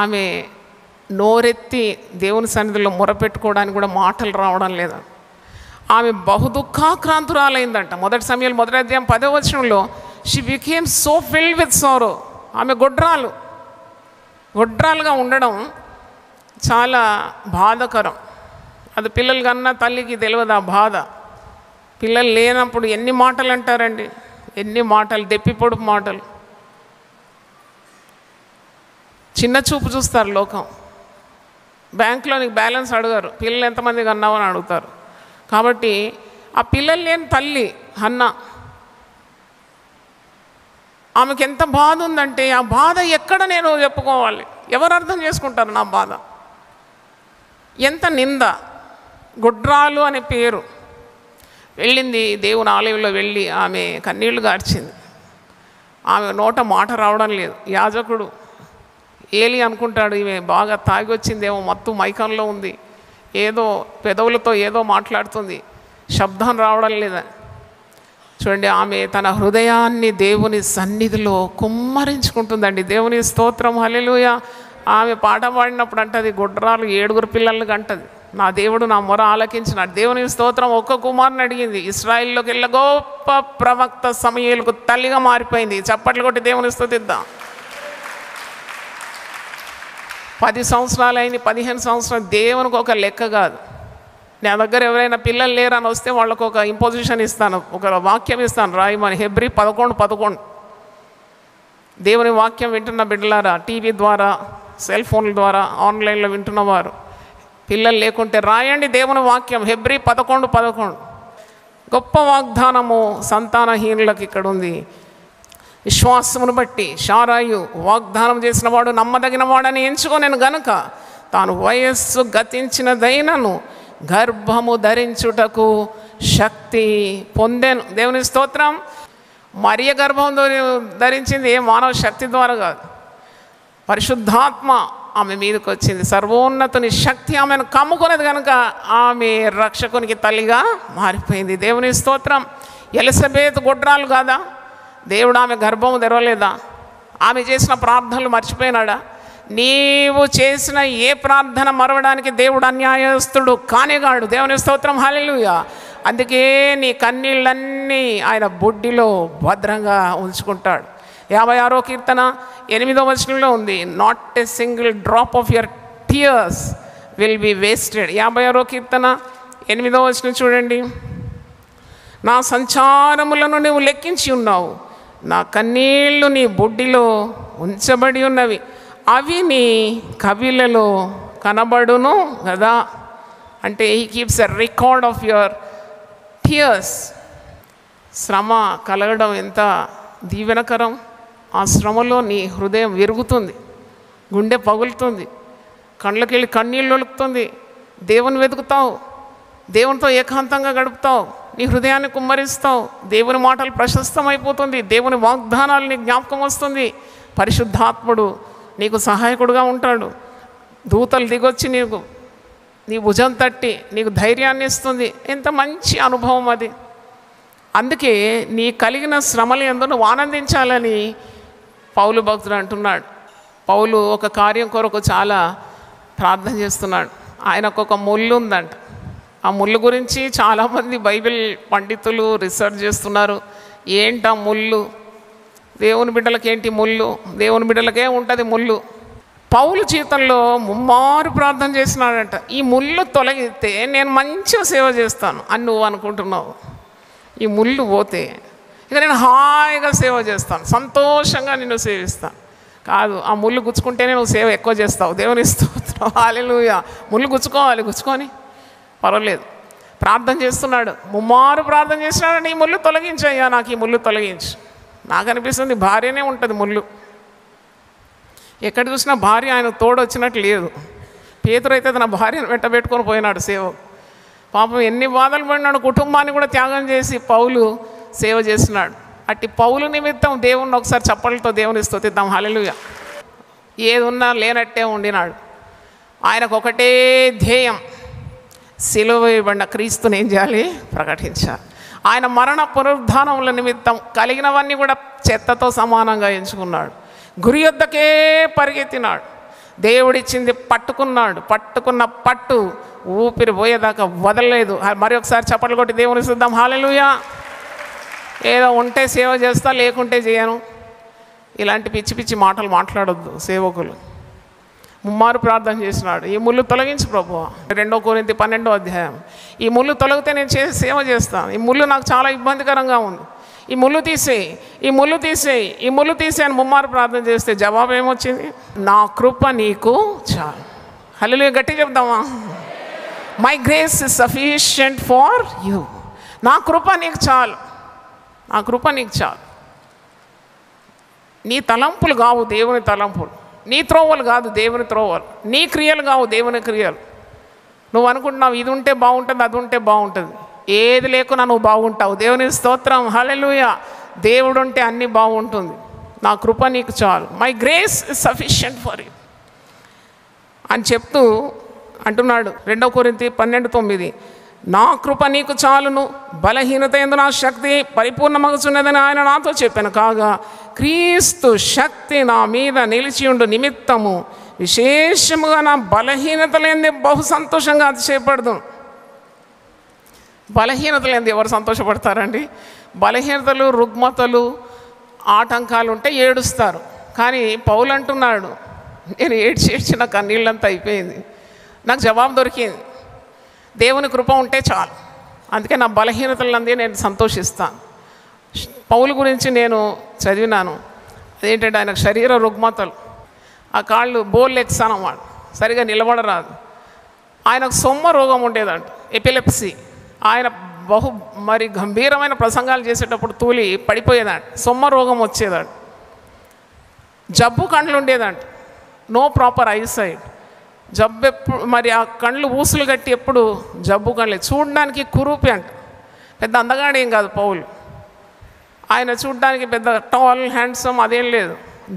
S2: ఆమె నోరెత్తి దేవుని సన్నిధిలో మొరపెట్టుకోవడానికి కూడా మాటలు రావడం లేదా. ఆమె బహుదుఃఖాక్రాంతురాలైందంట. 1 సమూయేలు 1వ అధ్యాయం 10వ వచనంలో she became so filled with సారో. ఆమె గొడ్రాలుగా ఉండడం చాలా బాధకరం. అది పిల్లలు కన్నా తల్లికి తెలియదు ఆ బాధ. పిల్లలు లేనప్పుడు ఎన్ని మాటలు అంటారండి, ఎన్ని మాటలు, దెప్పిపొడుపు మాటలు. చిన్న చూపు చూస్తారు లోకం. బ్యాంకులో నీకు బ్యాలెన్స్ అడగారు, పిల్లలు ఎంతమంది కన్నావు అని అడుగుతారు. కాబట్టి ఆ పిల్లలు లేని తల్లి హన్నా, ఆమెకి ఎంత బాధ ఉందంటే ఆ బాధ ఎక్కడ నేను చెప్పుకోవాలి, ఎవరు అర్థం చేసుకుంటారు నా బాధ? ఎంత నింద. గొడ్రాలు అనే పేరు. వెళ్ళింది దేవుని ఆలయంలో వెళ్ళి ఆమె కన్నీళ్లు గార్చింది. ఆమె నోట మాట రావడం లేదు. యాజకుడు ఏలి అనుకుంటాడు ఈమె బాగా తాగి వచ్చిందేమో, మత్తు మైకంలో ఉంది, ఏదో పెదవులతో ఏదో మాట్లాడుతుంది, శబ్దం రావడం లేదా. చూడండి, ఆమె తన హృదయాన్ని దేవుని సన్నిధిలో కుమ్మరించుకుంటుందండి. దేవుని స్తోత్రం, హల్లెలూయా. ఆమె పాట పాడినప్పుడు అంటది, గొడ్రాలు 7 పిల్లలకి అంటది, నా దేవుడు నా మొర ఆలకించినాడు. దేవుని స్తోత్రం. ఒక్క కుమారుని అడిగింది. ఇశ్రాయేలులోకి వెళ్ళ గొప్ప ప్రవక్త సమూయేలుకు తల్లిగా మారిపోయింది. చప్పట్లు కొట్టి దేవుని స్తుతిద్దాం. 10 సంవత్సరాలు అయింది, 15 సంవత్సరాలు. దేవునికి ఒక లెక్క కాదు. నా దగ్గర ఎవరైనా పిల్లలు లేరని వస్తే వాళ్ళకు ఒక ఇంపోజిషన్ ఇస్తాను, ఒక వాక్యం ఇస్తాను రాయమని. హెబ్రీ 11:11. దేవుని వాక్యం వింటున్న బిడ్డలారా, టీవీ ద్వారా, సెల్ ఫోన్ల ద్వారా, ఆన్లైన్లో వింటున్నవారు, పిల్లలు లేకుంటే రాయండి దేవుని వాక్యం. హెబ్రీ 11:11. గొప్ప వాగ్దానము సంతానహీనులకు ఇక్కడ ఉంది. విశ్వాసమును బట్టి శారాయు వాగ్దానం చేసిన వాడు నమ్మదగిన వాడని ఎంచుకొనెను గనుక తాను వయస్సు గతించినదైనను గర్భము ధరించుటకు శక్తి పొందెను. దేవుని స్తోత్రం. మరియ గర్భం ధరించింది ఏ మానవ శక్తి ద్వారా కాదు, పరిశుద్ధాత్మ ఆమె మీదకి వచ్చింది. సర్వోన్నతుని శక్తి ఆమెను కమ్ముకున్నది కనుక ఆమె రక్షకునికి తల్లిగా మారిపోయింది. దేవుని స్తోత్రం. ఎలిజబెత్ గొడ్రాలు కాదా? దేవుడు ఆమె గర్భము తెరవలేదా? ఆమె చేసిన ప్రార్థనలు మర్చిపోయినాడా? నీవు చేసిన ఏ ప్రార్థన మరవడానికి దేవుడు అన్యాయస్తుడు కానేగాడు. దేవుని స్తోత్రం, హల్లెలూయా. అందుకే నీ కన్నీళ్ళన్నీ ఆయన బొడ్డిలో భద్రంగా ఉంచుకుంటాడు. 56వ కీర్తన 8వ వచనంలో ఉంది, not a single drop of your tears will be wasted. 56వ కీర్తన 8వ వచనం చూడండి. నా సంచారములను నువ్వు లెక్కించి ఉన్నావు, నా కన్నీళ్ళు నీ బొడ్డిలో ఉంచబడి ఉన్నవి, అవి నీ కవిలలో కనబడును కదా. అంటే he keeps a record of your tears. శ్రమ కలగడం ఎంత దీవెనకరం. ఆ శ్రమలో నీ హృదయం విరుగుతుంది, గుండె పగులుతుంది, కళ్ళకెళ్ళి కన్నీళ్ళు ఒలుకుతుంది. దేవుని వెతుకుతావు, దేవునితో ఏకాంతంగా గడుపుతావు, నీ హృదయాన్ని కుమ్మరిస్తావు, దేవుని మాటలు ప్రశస్తమైపోతుంది, దేవుని వాగ్దానాలు నీ జ్ఞాపకం వస్తుంది. పరిశుద్ధాత్ముడు నీకు సహాయకుడుగా ఉంటాడు. దూతలు దిగొచ్చి నీ భుజం తట్టి నీకు ధైర్యాన్ని ఇస్తుంది. ఎంత మంచి అనుభవం అది. అందుకే నీ కలిగిన శ్రమలు యందు నువ్వు ఆనందించాలని పౌలు భక్తుడు అంటున్నాడు. పౌలు ఒక కార్యం కొరకు చాలా ప్రార్థన చేస్తున్నాడు. ఆయనకు ఒక ముళ్ళు ఉందంట. ఆ ముళ్ళు గురించి చాలామంది బైబిల్ పండితులు రీసెర్చ్ చేస్తున్నారు. ఏంటి ఆ ముళ్ళు, దేవుని బిడ్డలకి ఏంటి ముళ్ళు, దేవుని బిడ్డలకే ఉంటుంది ముళ్ళు. పౌలు జీవితంలో ముమ్మారు ప్రార్థన చేసినాడంట, ఈ ముళ్ళు తొలగితే నేను మంచిగా సేవ చేస్తాను అని నువ్వు అనుకుంటున్నావు. ఈ ముళ్ళు పోతే ఇక నేను హాయిగా సేవ చేస్తాను, సంతోషంగా నిన్ను సేవిస్తాను. కాదు, ఆ ముళ్ళు గుచ్చుకుంటేనే నువ్వు సేవ ఎక్కువ చేస్తావు. దేవుని స్తోత్రం, హల్లెలూయా. ముళ్ళు గుచ్చుకొని పర్వాలేదు. ప్రార్థన చేస్తున్నాడు, ముమ్మారు ప్రార్థన చేసినాడు, ఈ ముళ్ళు తొలగించయ్యా, నాకు ఈ ముళ్ళు తొలగించు. నాకు అనిపిస్తుంది భార్యనే ఉంటుంది ముళ్ళు. ఎక్కడ చూసినా భార్య ఆయన తోడు వచ్చినట్టు లేదు. పేతురు అయితే తన భార్యను వెంటబెట్టుకొని పోయినాడు సేవ. పాపం ఎన్ని బాధలు పడినాడు, కుటుంబాన్ని కూడా త్యాగం చేసి పౌలు సేవ చేస్తున్నాడు. అట్టి పౌలు నిమిత్తం దేవుణ్ణి ఒకసారి చప్పలతో దేవుని స్తుతిద్దాం, హల్లెలూయా. ఏది ఉన్నా లేనట్టే ఉండినాడు. ఆయనకు ఒకటే ధ్యేయం, సిలువ వేయబడిన క్రీస్తుని ఏం చేయాలి, ప్రకటించాలి. ఆయన మరణ పునరుద్ధానముల నిమిత్తం కలిగినవన్నీ కూడా చెత్తతో సమానంగా ఎంచుకున్నాడు. గురి యొద్దకే పరిగెత్తినాడు. దేవుడిచ్చింది పట్టుకున్నాడు. పట్టుకున్న పట్టు ఊపిరి పోయేదాకా వదలలేదు. మరి ఒకసారి చప్పట్లు కొట్టి దేవుని స్తుతిద్దాం, హల్లెలూయా. ఏదో ఉంటే సేవ చేస్తా, లేకుంటే చేయను, ఇలాంటి పిచ్చి పిచ్చి మాటలు మాట్లాడొద్దు సేవకులు. ముమ్మారు ప్రార్థన చేసినాడు, ఈ ముళ్ళు తొలగించు ప్రభువా. 2 కొరింథీ 12వ అధ్యాయం. ఈ ముళ్ళు తొలగితే నేను సేవ చేస్తాను. ఈ ముళ్ళు నాకు చాలా ఇబ్బందికరంగా ఉంది, ఈ ముళ్ళు తీసేయి, ఈ ముళ్ళు తీసేయి, ఈ ముళ్ళు తీసేయి అని ముమ్మారు ప్రార్థన చేస్తే జవాబు ఏమొచ్చింది, నా కృప నీకు చాలు. హల్లెలూయా, గట్టి చెప్దామా. My grace is sufficient for you. నా కృప నీకు చాలు, నా కృప నీకు చాలు. నీ తలంపులు కావు దేవుని తలంపులు, నీ త్రోవలు కాదు దేవుని త్రోవలు, నీ క్రియలు కావు దేవుని క్రియలు. నువ్వు అనుకుంటున్నావు ఇది ఉంటే బాగుంటుంది, అది ఉంటే బాగుంటుంది, ఏది లేకున్నా నువ్వు బాగుంటావు. దేవుని స్తోత్రం, హల్లెలూయా. దేవుడు ఉంటే అన్నీ బాగుంటుంది. నా కృప నీకు చాలు, my grace is sufficient for you అని చెప్తూ అంటున్నాడు. 2 కొరింథీ 12:9. నా కృప నీకు చాలును, బలహీనత యందు నా శక్తి పరిపూర్ణమగుచున్నదని ఆయన నాతో చెప్పాను. కాగా క్రీస్తు శక్తి నా మీద నిలిచియుండు నిమిత్తము విశేషముగా నా బలహీనత లేనిది బహు సంతోషంగా అతిశయపడదు. బలహీనత లేనిది ఎవరు సంతోషపడతారండి? బలహీనతలు, రుగ్మతలు, ఆటంకాలు ఉంటే ఏడుస్తారు. కానీ పౌలు అంటున్నాడు, నేను ఏడ్చిన కన్నీళ్ళంతా అయిపోయింది, నాకు జవాబు దొరికింది. దేవుని కృప ఉంటే చాలు, అందుకే నా బలహీనతలందే నేను సంతోషిస్తాను. పౌలు గురించి నేను చదివినాను. అదేంటంటే ఆయనకు శరీర రుగ్మతలు, ఆ కాళ్ళు బోల్ లెగ్స్ అన్నమాట, సరిగా నిలబడరాదు. ఆయనకు సొమ్మ రోగం ఉండేదంట, ఎపిలెప్సీ. ఆయన మరి గంభీరమైన ప్రసంగాలు చేసేటప్పుడు తూలి పడిపోయేదంట, సొమ్మ రోగం వచ్చేదంట. జబ్బు కండ్లు ఉండేదంట, నో ప్రాపర్ ఐసైట్. జబ్బు ఎప్పుడు మరి ఆ కళ్ళు ఊసులు కట్టి ఎప్పుడు జబ్బు కళ్ళే. చూడడానికి కురూపి అంట, పెద్ద అందగాడేం కాదు పౌలు. ఆయన చూడడానికి పెద్ద టాల్ హ్యాండ్సమ్ అదేం లేదు.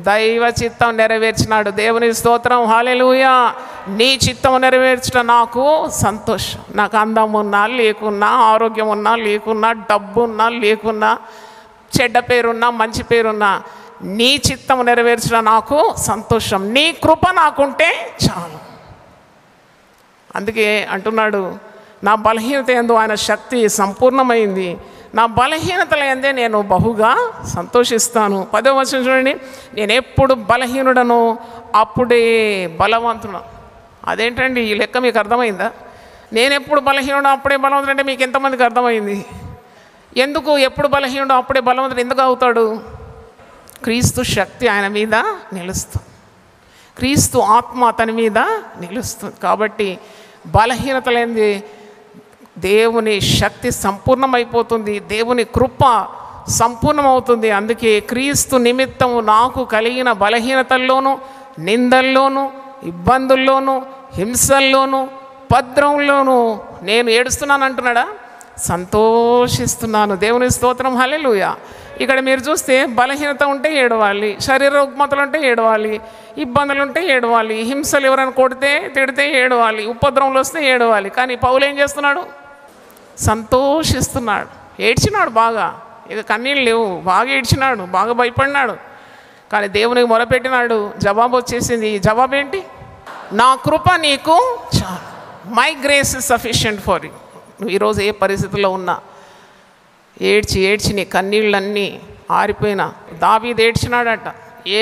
S2: దైవ చిత్తం నెరవేర్చినాడు. దేవుని స్తోత్రం, హల్లెలూయా. నీ చిత్తం నెరవేర్చడం నాకు సంతోషం. నాకు అందం ఉన్నా లేకున్నా, ఆరోగ్యం ఉన్నా లేకున్నా, డబ్బు ఉన్నా లేకున్నా, చెడ్డ పేరున్నా మంచి పేరున్నా, నీ చిత్తం నెరవేర్చడం నాకు సంతోషం. నీ కృప నాకుంటే చాలు. అందుకే అంటున్నాడు, నా బలహీనత యందు ఆయన శక్తి సంపూర్ణమైంది, నా బలహీనతల యందే నేను బహుగా సంతోషిస్తాను. 10వ వచనం చూడండి, నేను ఎప్పుడు బలహీనుడను అప్పుడే బలవంతుడు. అదేంటండి ఈ లెక్క మీకు అర్థమైందా? నేను ఎప్పుడు బలహీనుడు అప్పుడే బలవంతుడు అంటే మీకు ఎంతమందికి అర్థమైంది? ఎందుకు ఎప్పుడు బలహీనుడు అప్పుడే బలవంతుడు ఎందుకు అవుతాడు? క్రీస్తు శక్తి ఆయన మీద నిలుస్తుంది, క్రీస్తు ఆత్మ అతని మీద నిలుస్తుంది. కాబట్టి బలహీనత లేనిది దేవుని శక్తి సంపూర్ణమైపోతుంది, దేవుని కృప సంపూర్ణమవుతుంది. అందుకే క్రీస్తు నిమిత్తము నాకు కలిగిన బలహీనతల్లోనూ, నిందల్లోనూ, ఇబ్బందుల్లోనూ, హింసల్లోనూ, ఉపద్రవంలోనూ నేను ఏడుస్తున్నాను అంటున్నాడా? సంతోషిస్తున్నాను. దేవుని స్తోత్రం, హల్లెలూయా. ఇక్కడ మీరు చూస్తే బలహీనత ఉంటే ఏడవాలి, శరీర రుగ్మతలు ఉంటే ఏడవాలి, ఇబ్బందులు ఉంటే ఏడవాలి, హింసలు ఎవరైనా కొడితే తిడితే ఏడవాలి, ఉపద్రవంలో వస్తే ఏడవాలి. కానీ పౌలు ఏం చేస్తున్నాడు? సంతోషిస్తున్నాడు. ఏడ్చినాడు బాగా, ఇక కన్నీళ్ళు లేవు, బాగా ఏడ్చినాడు, బాగా భయపడినాడు. కానీ దేవునికి మొరపెట్టినాడు, జవాబు వచ్చేసింది. జవాబు ఏంటి? నా కృప నీకు చాలు, my grace is sufficient for you. నువ్వు ఈరోజు ఏ పరిస్థితుల్లో ఉన్నా ఏడ్చి ఏడ్చి నీ కన్నీళ్ళన్నీ ఆరిపోయినా దావీదు ఏడ్చినాడట.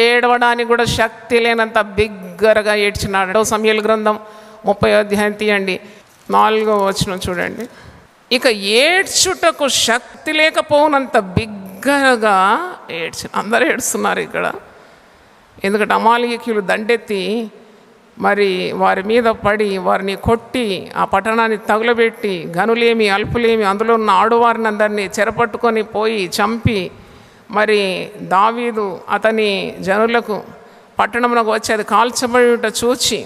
S2: ఏడవడానికి కూడా శక్తి లేనంత బిగ్గరగా ఏడ్చినాడు. సమూయేలు గ్రంథం 30వ అధ్యాయం తీయండి, 4వ వచనం చూడండి. ఇక ఏడ్చుటకు శక్తి లేకపోనంత బిగ్గరగా అందరూ ఏడుస్తున్నారు ఇక్కడ. ఎందుకంటే అమాలేకీయులు దండెత్తి మరి వారి మీద పడి వారిని కొట్టి ఆ పట్టణాన్ని తగులబెట్టి గనులేమి అల్పులేమి అందులో ఉన్న ఆడువారిని అందరినీ చెరపట్టుకొని పోయి చంపి మరి దావీదు అతని జనులకు పట్టణమునకు వచ్చి అది కాల్చబడి చూచి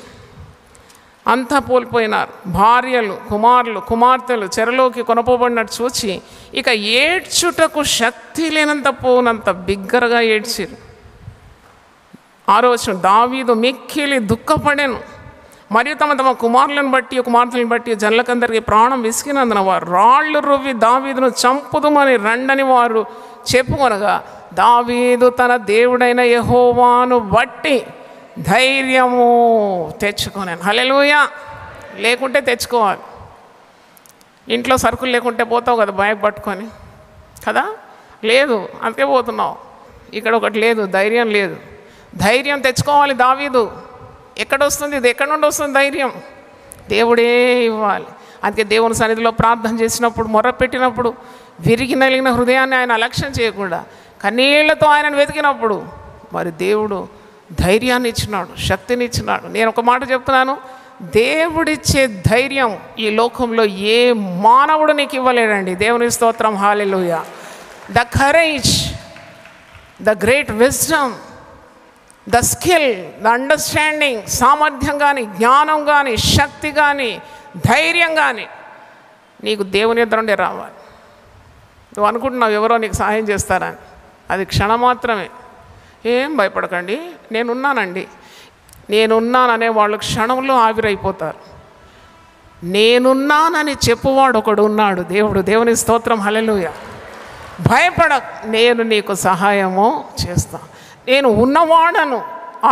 S2: అంతా కోల్పోయినారు. భార్యలు కుమారులు కుమార్తెలు చెరలోకి కొనపోబడినట్టు చూచి ఇక ఏడ్చుటకు శక్తి లేనంత పోనంత బిగ్గరగా ఏడ్చిరు. 6వ వచనం, దావీదు మిక్కిలి దుఃఖపడెను మరియు తమ తమ కుమారులను బట్టి కుమార్తెలను బట్టి జనులకందరికీ ప్రాణం విసిగినందున వారు రాళ్ళు రువ్వి దావీదును చంపుదుమని రండని వారు చెప్పుకొనగా దావీదు తన దేవుడైన యెహోవాను బట్టి ధైర్యము తెచ్చుకోనాను. హల్లెలూయా. లేకుంటే తెచ్చుకోవాలి. ఇంట్లో సరుకులు లేకుంటే పోతావు కదా బ్యాగ్ పట్టుకొని కదా, లేదు అంతే పోతున్నావు. ఇక్కడ ఒకటి లేదు, ధైర్యం లేదు. ధైర్యం తెచ్చుకోవాలి. దావీదు ఎక్కడొస్తుంది, ఇది ఎక్కడి నుండి వస్తుంది ధైర్యం? దేవుడే ఇవ్వాలి. అందుకే దేవుని సన్నిధిలో ప్రార్థన చేసినప్పుడు మొర్రపెట్టినప్పుడు విరిగి నలిగిన హృదయాన్ని ఆయన అలక్ష్యం చేయకుండా కన్నీళ్లతో ఆయనను వెతికినప్పుడు మరి దేవుడు ధైర్యాన్ని ఇచ్చినాడు, శక్తిని ఇచ్చినాడు. నేను ఒక మాట చెప్తున్నాను, దేవుడిచ్చే ధైర్యం ఈ లోకంలో ఏ మానవుడు నీకు ఇవ్వలేడండి. దేవుని స్తోత్రం. Hallelujah. The courage, the great wisdom, the skill, the understanding, సామర్థ్యం కానీ జ్ఞానం కానీ శక్తి కానీ ధైర్యం కానీ నీకు దేవుని ఎదురు నుండి రావాలి. నువ్వు అనుకుంటున్నావు ఎవరో నీకు సహాయం చేస్తారని, అది క్షణమాత్రమే. ఏం భయపడకండి, నేనున్నానండి. నేనున్నాననే వాళ్ళు క్షణంలో ఆవిరైపోతారు. నేనున్నానని చెప్పువాడు ఒకడు ఉన్నాడు, దేవుడు. దేవుని స్తోత్రం. హల్లెలూయా. భయపడక, నేను నీకు సహాయము చేస్తా. నేను ఉన్నవాడను,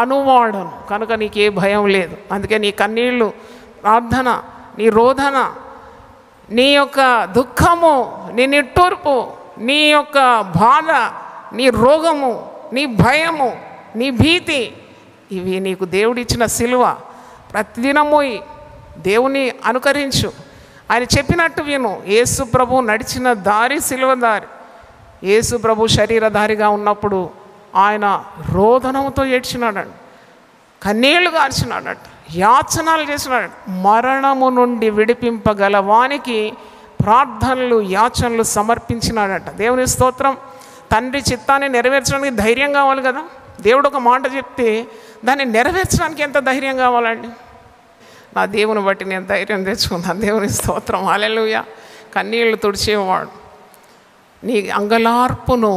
S2: అనువాడను, కనుక నీకే భయం లేదు. అందుకే నీ కన్నీళ్ళు, ప్రార్థన, నీ రోదన, నీ యొక్క దుఃఖము, నీ నిట్టూర్పు, నీ యొక్క బాధ, నీ రోగము, నీ భయము, నీ భీతి, ఇవి నీకు దేవుడిచ్చిన సిలువ. ప్రతిదినము దేవుని అనుకరించు, ఆయన చెప్పినట్టు విను. యేసు ప్రభు నడిచిన దారి సిలువ దారి. యేసు ప్రభు శరీరధారిగా ఉన్నప్పుడు ఆయన రోదనంతో ఏడ్చినాడంట, కన్నీళ్లు గార్చినాడట, యాచనాలు చేసినాడట. మరణము నుండి విడిపింపగలవానికి ప్రార్థనలు యాచనలు సమర్పించినాడట. దేవుని స్తోత్రం. తండ్రి చిత్తాన్ని నెరవేర్చడానికి ధైర్యం కావాలి కదా. దేవుడు ఒక మాట చెప్తే దాన్ని నెరవేర్చడానికి ఎంత ధైర్యం కావాలండి. నా దేవుని బట్టి నేను ధైర్యం తెచ్చుకున్నాను. దేవుని స్తోత్రం. హల్లెలూయా. కన్నీళ్లు తుడిచేవాడు నీ అంగలార్పును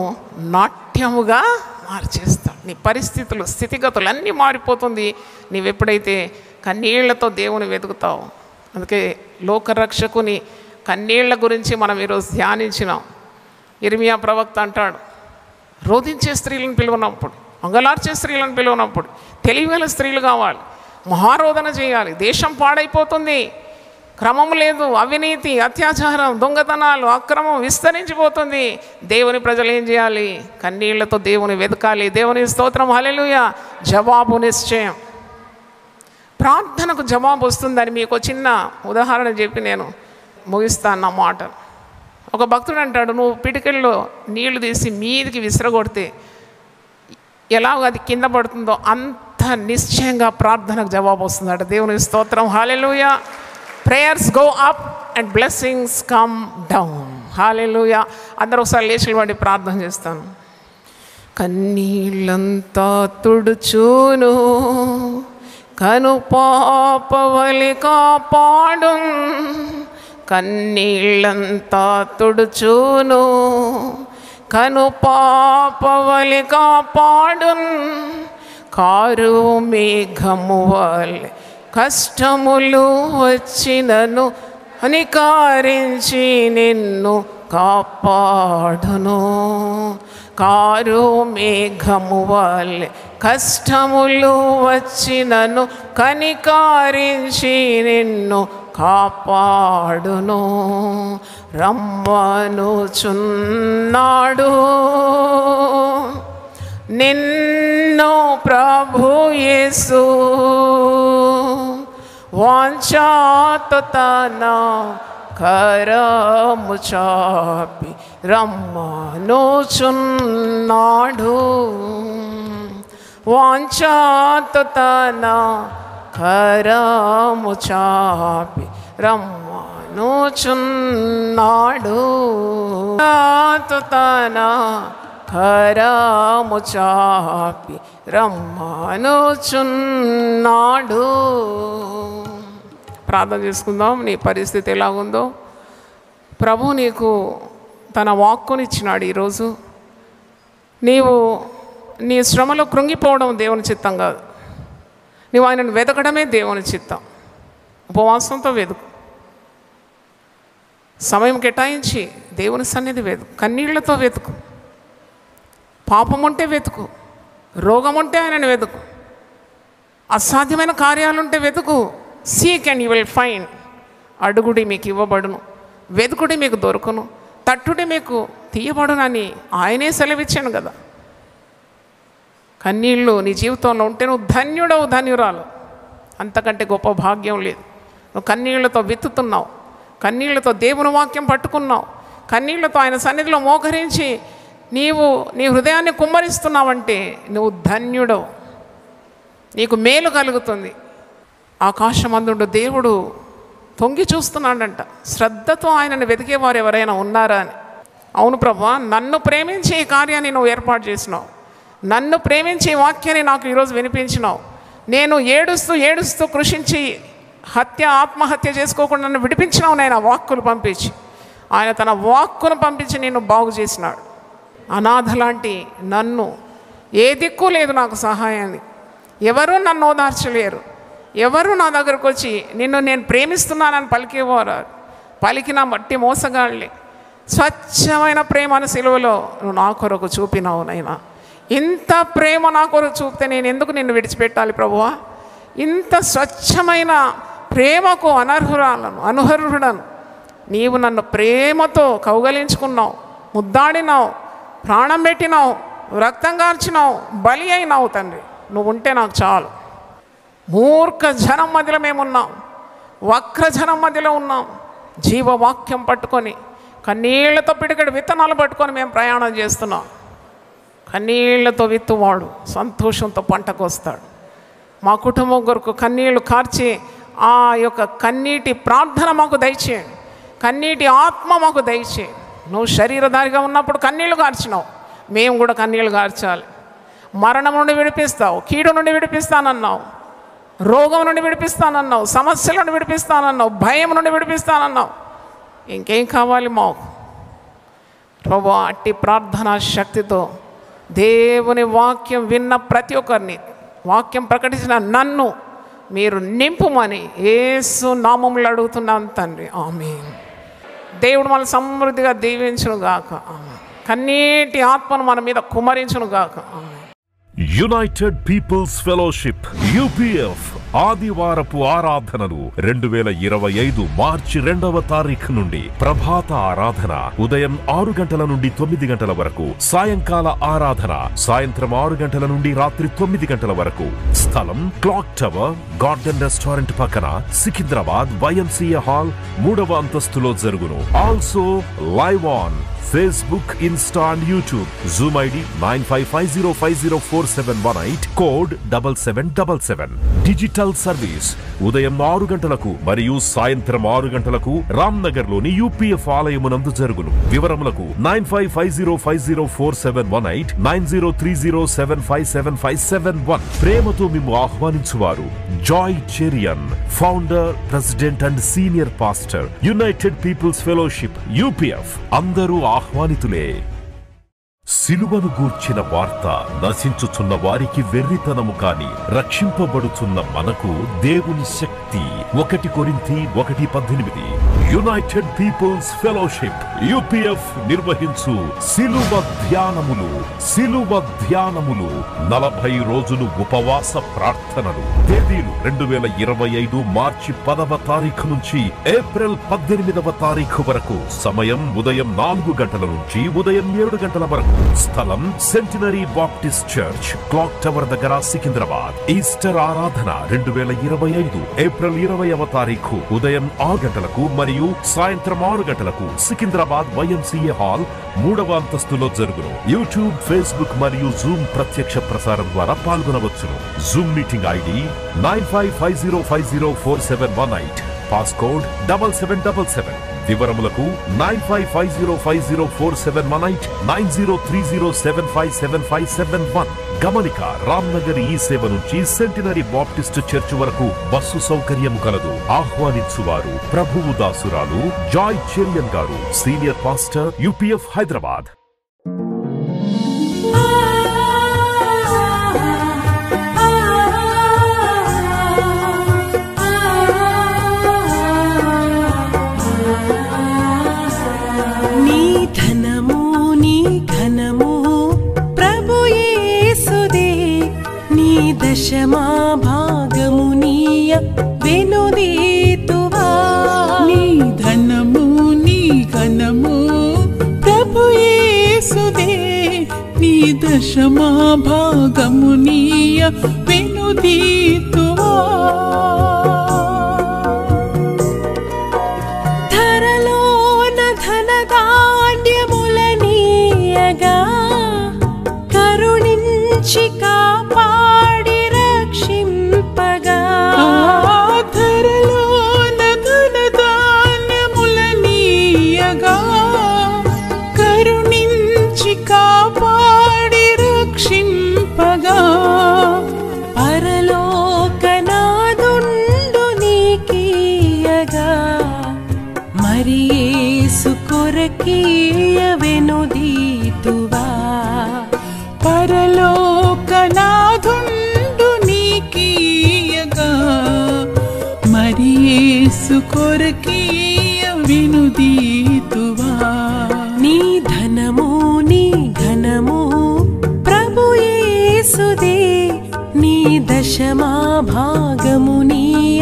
S2: నాట్యముగా మార్చేస్తాడు. నీ పరిస్థితులు, స్థితిగతులు అన్నీ మారిపోతుంది నీవెప్పుడైతే కన్నీళ్లతో దేవుని వెతుకుతావు. అందుకే లోకరక్షకుని కన్నీళ్ల గురించి మనం ఈరోజు ధ్యానించినాం. ఇర్మియా ప్రవక్త అంటాడు, రోధించే స్త్రీలను పిలువనప్పుడు, అంగలార్చే స్త్రీలను పిలువనప్పుడు తెలివిగల స్త్రీలు కావాలి, మహారోధన చేయాలి. దేశం పాడైపోతుంది, క్రమం లేదు, అవినీతి, అత్యాచారం, దొంగతనాలు, అక్రమం విస్తరించిపోతుంది. దేవుని ప్రజలు ఏం చేయాలి? కన్నీళ్లతో దేవుని వెతకాలి. దేవుని స్తోత్రం. హల్లెలూయా. జవాబు నిశ్చయం. ప్రార్థనకు జవాబు వస్తుందని మీకు చిన్న ఉదాహరణ చెప్పి నేను ముగిస్తాను నా మాట. ఒక భక్తుడు అంటాడు, నువ్వు పిటికెల్లో నీళ్లు తీసి మీదికి విసిరగొడితే ఎలాగో అది కింద పడుతుందో అంత నిశ్చయంగా ప్రార్థనకు జవాబు వస్తుందట. దేవుని స్తోత్రం. Hallelujah. Prayers go up and blessings come down. Hallelujah. అందరూ ఒకసారి లేచి వాడి ప్రార్థన చేస్తాను. కన్నీళ్ళంతా తుడుచును, కను పాపవలి కాపాడు, కన్నీళ్ళంతా తుడుచును, కను పాపవలి కాపాడు, కారు మేఘము వలె కష్టములు వచ్చినను అనికారించి నిన్ను కాపాడును, కారు మేఘము వలె కష్టములు వచ్చినను కనికారించి నిన్ను కాపాడును రమ్మనుచున్నాడు. నిన్ను ప్రభు యేసు వాంఛాతో తన కరము చాపి రమ్మనుచున్నాడు. వాంఛాతో తన కరము చాపి రమ్మనుచున్నాడు. తన కరము చాపి రమ్మనుచున్నాడు. ప్రార్థన చేసుకుందాం. నీ పరిస్థితి ఎలాగుందో ప్రభు నీకు తన వాక్కునిచ్చినాడు. ఈరోజు నీవు నీ శ్రమలో కృంగిపోవడం దేవుని చిత్తం కాదు. నీవు ఆయనను వెతకడమే దేవుని చిత్తం. ఉపవాసంతో వెతుకు, సమయం కేటాయించి దేవుని సన్నిధి వెతుకు, కన్నీళ్లతో వెతుకు. పాపం ఉంటే వెతుకు, రోగం ఉంటే ఆయనను వెతుకు, అసాధ్యమైన కార్యాలుంటే వెతుకు. Seek and you will find. అడుగుడి మీకు ఇవ్వబడును, వెతుకుడి మీకు దొరుకును, తట్టుడి మీకు తీయబడునని ఆయనే సెలవిచ్చాను కదా. కన్నీళ్ళు నీ జీవితంలో ఉంటే నువ్వు ధన్యుడవు, ధన్యురాలు. అంతకంటే గొప్ప భాగ్యం లేదు. నువ్వు కన్నీళ్లతో విత్తుతున్నావు, కన్నీళ్లతో దేవుని వాక్యం పట్టుకున్నావు, కన్నీళ్లతో ఆయన సన్నిధిలో మోకరించి నీవు నీ హృదయాన్ని కుమ్మరిస్తున్నావంటే నువ్వు ధన్యుడవు. నీకు మేలు కలుగుతుంది. ఆకాశమందుండు దేవుడు తొంగి చూస్తున్నాడంట, శ్రద్ధతో ఆయనను వెతికేవారు ఎవరైనా ఉన్నారా అని. అవును ప్రభువా, నన్ను ప్రేమించే ఈ కార్యాన్ని నువ్వు ఏర్పాటు చేసినావు, నన్ను ప్రేమించే వాక్యాన్ని నాకు ఈరోజు వినిపించినావు. నేను ఏడుస్తూ ఏడుస్తూ కృషించి ఆత్మహత్య చేసుకోకుండా నన్ను విడిపించినావు. నేను ఆ వాక్కును పంపించి, ఆయన తన వాక్కును పంపించి నేను బాగు చేసినాడు. అనాథ లాంటి నన్ను, ఏ దిక్కు లేదు నాకు సహాయాన్ని, ఎవరూ నన్ను ఓదార్చలేరు, ఎవరు నా దగ్గరకు వచ్చి నిన్ను నేను ప్రేమిస్తున్నానని పలికేవారు. పలికిన మట్టి మోసగాళ్ళే. స్వచ్ఛమైన ప్రేమను సిలువలో నువ్వు నా కొరకు చూపినావు నైనా. ఇంత ప్రేమ నా కొరకు చూపితే నేను ఎందుకు నిన్ను విడిచిపెట్టాలి ప్రభువా? ఇంత స్వచ్ఛమైన ప్రేమకు అనర్హుడను. నీవు నన్ను ప్రేమతో కౌగలించుకున్నావు, ముద్దాడినావు, ప్రాణం పెట్టినావు, రక్తం కార్చినావు, బలి అయినావు తండ్రి. నువ్వు ఉంటే నాకు చాలు. మూర్ఖ జనం మధ్యలో మేమున్నాం, వక్ర జనం మధ్యలో ఉన్నాం. జీవవాక్యం పట్టుకొని కన్నీళ్లతో పిడికడి విత్తనాలు పట్టుకొని మేము ప్రయాణం చేస్తున్నాం. కన్నీళ్లతో విత్తువాడు సంతోషంతో పంటకు వస్తాడు. మా కుటుంబం కొరకు కన్నీళ్లు కార్చి ఆ యొక్క కన్నీటి ప్రార్థన మాకు దయచేయండి, కన్నీటి ఆత్మ మాకు దయచేయండి. నువ్వు శరీరధారిగా ఉన్నప్పుడు కన్నీళ్లు కార్చినావు, మేము కూడా కన్నీళ్లు కార్చాలి. మరణం నుండి విడిపిస్తావు, కీడు నుండి విడిపిస్తానన్నావు, రోగం నుండి విడిపిస్తానన్నావు, సమస్యల నుండి విడిపిస్తానన్నావు, భయం నుండి విడిపిస్తానన్నావు. ఇంకేం కావాలి మాకు ప్రభువా? అట్టి ప్రార్థనా శక్తితో దేవుని వాక్యం విన్న ప్రతి ఒక్కరిని, వాక్యం ప్రకటించిన నన్ను మీరు నింపుమని యేసు నామములో అడుగుతున్నాను తండ్రి, ఆమేన్. దేవుడు మన సమృద్ధిగా దీవించును గాక, ఆమేన్. కన్నీటి ఆత్మను మన మీద కుమ్మరించును గాక, ఆమేన్.
S1: యునైటెడ్ పీపుల్స్ ఫెలోషిప్ UPF ఆదివారపు ఆరాధనలు 2025 మార్చి 2వ తారీఖు నుండి ప్రభాత ఆరాధన ఉదయం 6 గంటల నుండి 9 గంటల వరకు, సాయంకాల ఆరాధన సాయంత్రం 6 గంటల నుండి రాత్రి 9 గంటల వరకు. స్థలం క్లాక్ టవర్ గార్డెన్ రెస్టారెంట్ పక్కన, సికింద్రాబాద్ YMCA హాల్ 3వ అంతస్తులో జరుగును. Also live on Facebook, Insta and YouTube. Zoom ID 9550504718, code 7777. Digital service ఉదయం 6 గంటలకు మరియు సాయంత్రం 6 గంటలకు రామ్నగర్ లోని UPF ఆలయమునందు జరుగును. వివరములకు 9550504718, 9030757571. ప్రేమతో మేము ఆహ్వానించువారు Joy Cherian, founder, president and senior pastor, united people's fellowship UPF. అందరూ ఆహ్వానితులే. సిలువను గూర్చిన వార్త నశించుచున్న వారికి వెర్రితనము కాని రక్షింపబడుచున్న మనకు దేవుని శక్తి. 1 కొరింథీ 1:18. యునైటెడ్ పీపుల్స్ ఫెలోషిప్ UPF నిర్వహించు సిలువ ధ్యానములు. 40 రోజులు ఉపవాస ప్రార్థనలు. తేదీలు 2025 మార్చి 10వ తారీఖు నుంచి ఏప్రిల్ 18వ తారీఖు వరకు. సమయం ఉదయం 4 గంటల నుంచి ఉదయం 7 గంటల వరకు. స్థలం centenary baptist church, clock tower దగ్గర, సికింద్రాబాద్. ఈస్టర్ ఆరాధన 2025 ఏప్రిల్ 20వ తారీఖు ఉదయం 6 గంటలకు మరియు సాయంత్రం 6 గంటలకు సికింద్రాబాద్ YMCA హాల్ 3వ అంతస్తులో జరుగును. యూట్యూబ్, ఫేస్బుక్ మరియు జూమ్ ప్రత్యక్ష ప్రసారం ద్వారా పాల్గొనవచ్చును. Zoom meeting ID 9550504718. పాస్కోడ్ 7777. వివరములకు 9550504718 9030757571. గమనిక, రామ్నగర్ ఈ సేవ నుంచి సెంటినరీ బాప్టిస్ట్ చర్చ్ వరకు బస్సు సౌకర్యం కలదు. ఆహ్వానించువారు ప్రభువు దాసురాలు జాయ్ చెరియన్ గారు, సీనియర్ పాస్టర్, UPF హైదరాబాద్.
S3: దశమా భాగమునీయ వెనుదీతువా.
S4: నీ ధనము నీ ఘనము ప్రభు యేసుదే. నీ దశమా భాగమునీయ వెనుదీతువా.
S3: ధరలోన ధనధాన్యములనీయగా కరుణించి కాపాడి రక్షింపగా.
S4: ధరలోన ధనధాన్యములనీయగా కరుణించి కాపాడి రక్షింపగా.
S3: పరలోకనాదుండు నీకీయగా మరి యేసు కొరకీయ వెనుదీతువా.
S4: పరలోకనాథుండు నీకీయగా మరి యేసు కొరకీయ వెనుదీతువా.
S3: నీ ధనము నీ ఘనము ప్రభు యేసుదే. నీ దశమా భాగమునీయ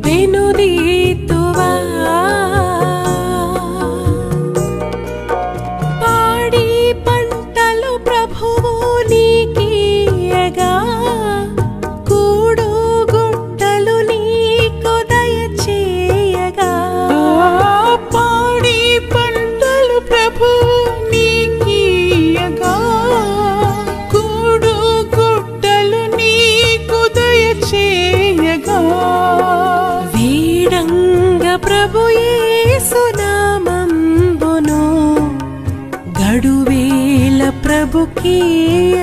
S3: వెనుదీతువా. పాడి పంటలు ప్రభువు నీకీయగా కూడు గుట్టలు నీకు దయచేయగా.
S4: పాడి పంటలు ప్రభు నీకీయగా కూడు గుట్టలు నీకు దయచేయగా.
S3: వీడంగ ప్రభు యేసు నామంబును గడువేల ప్రభుకీయ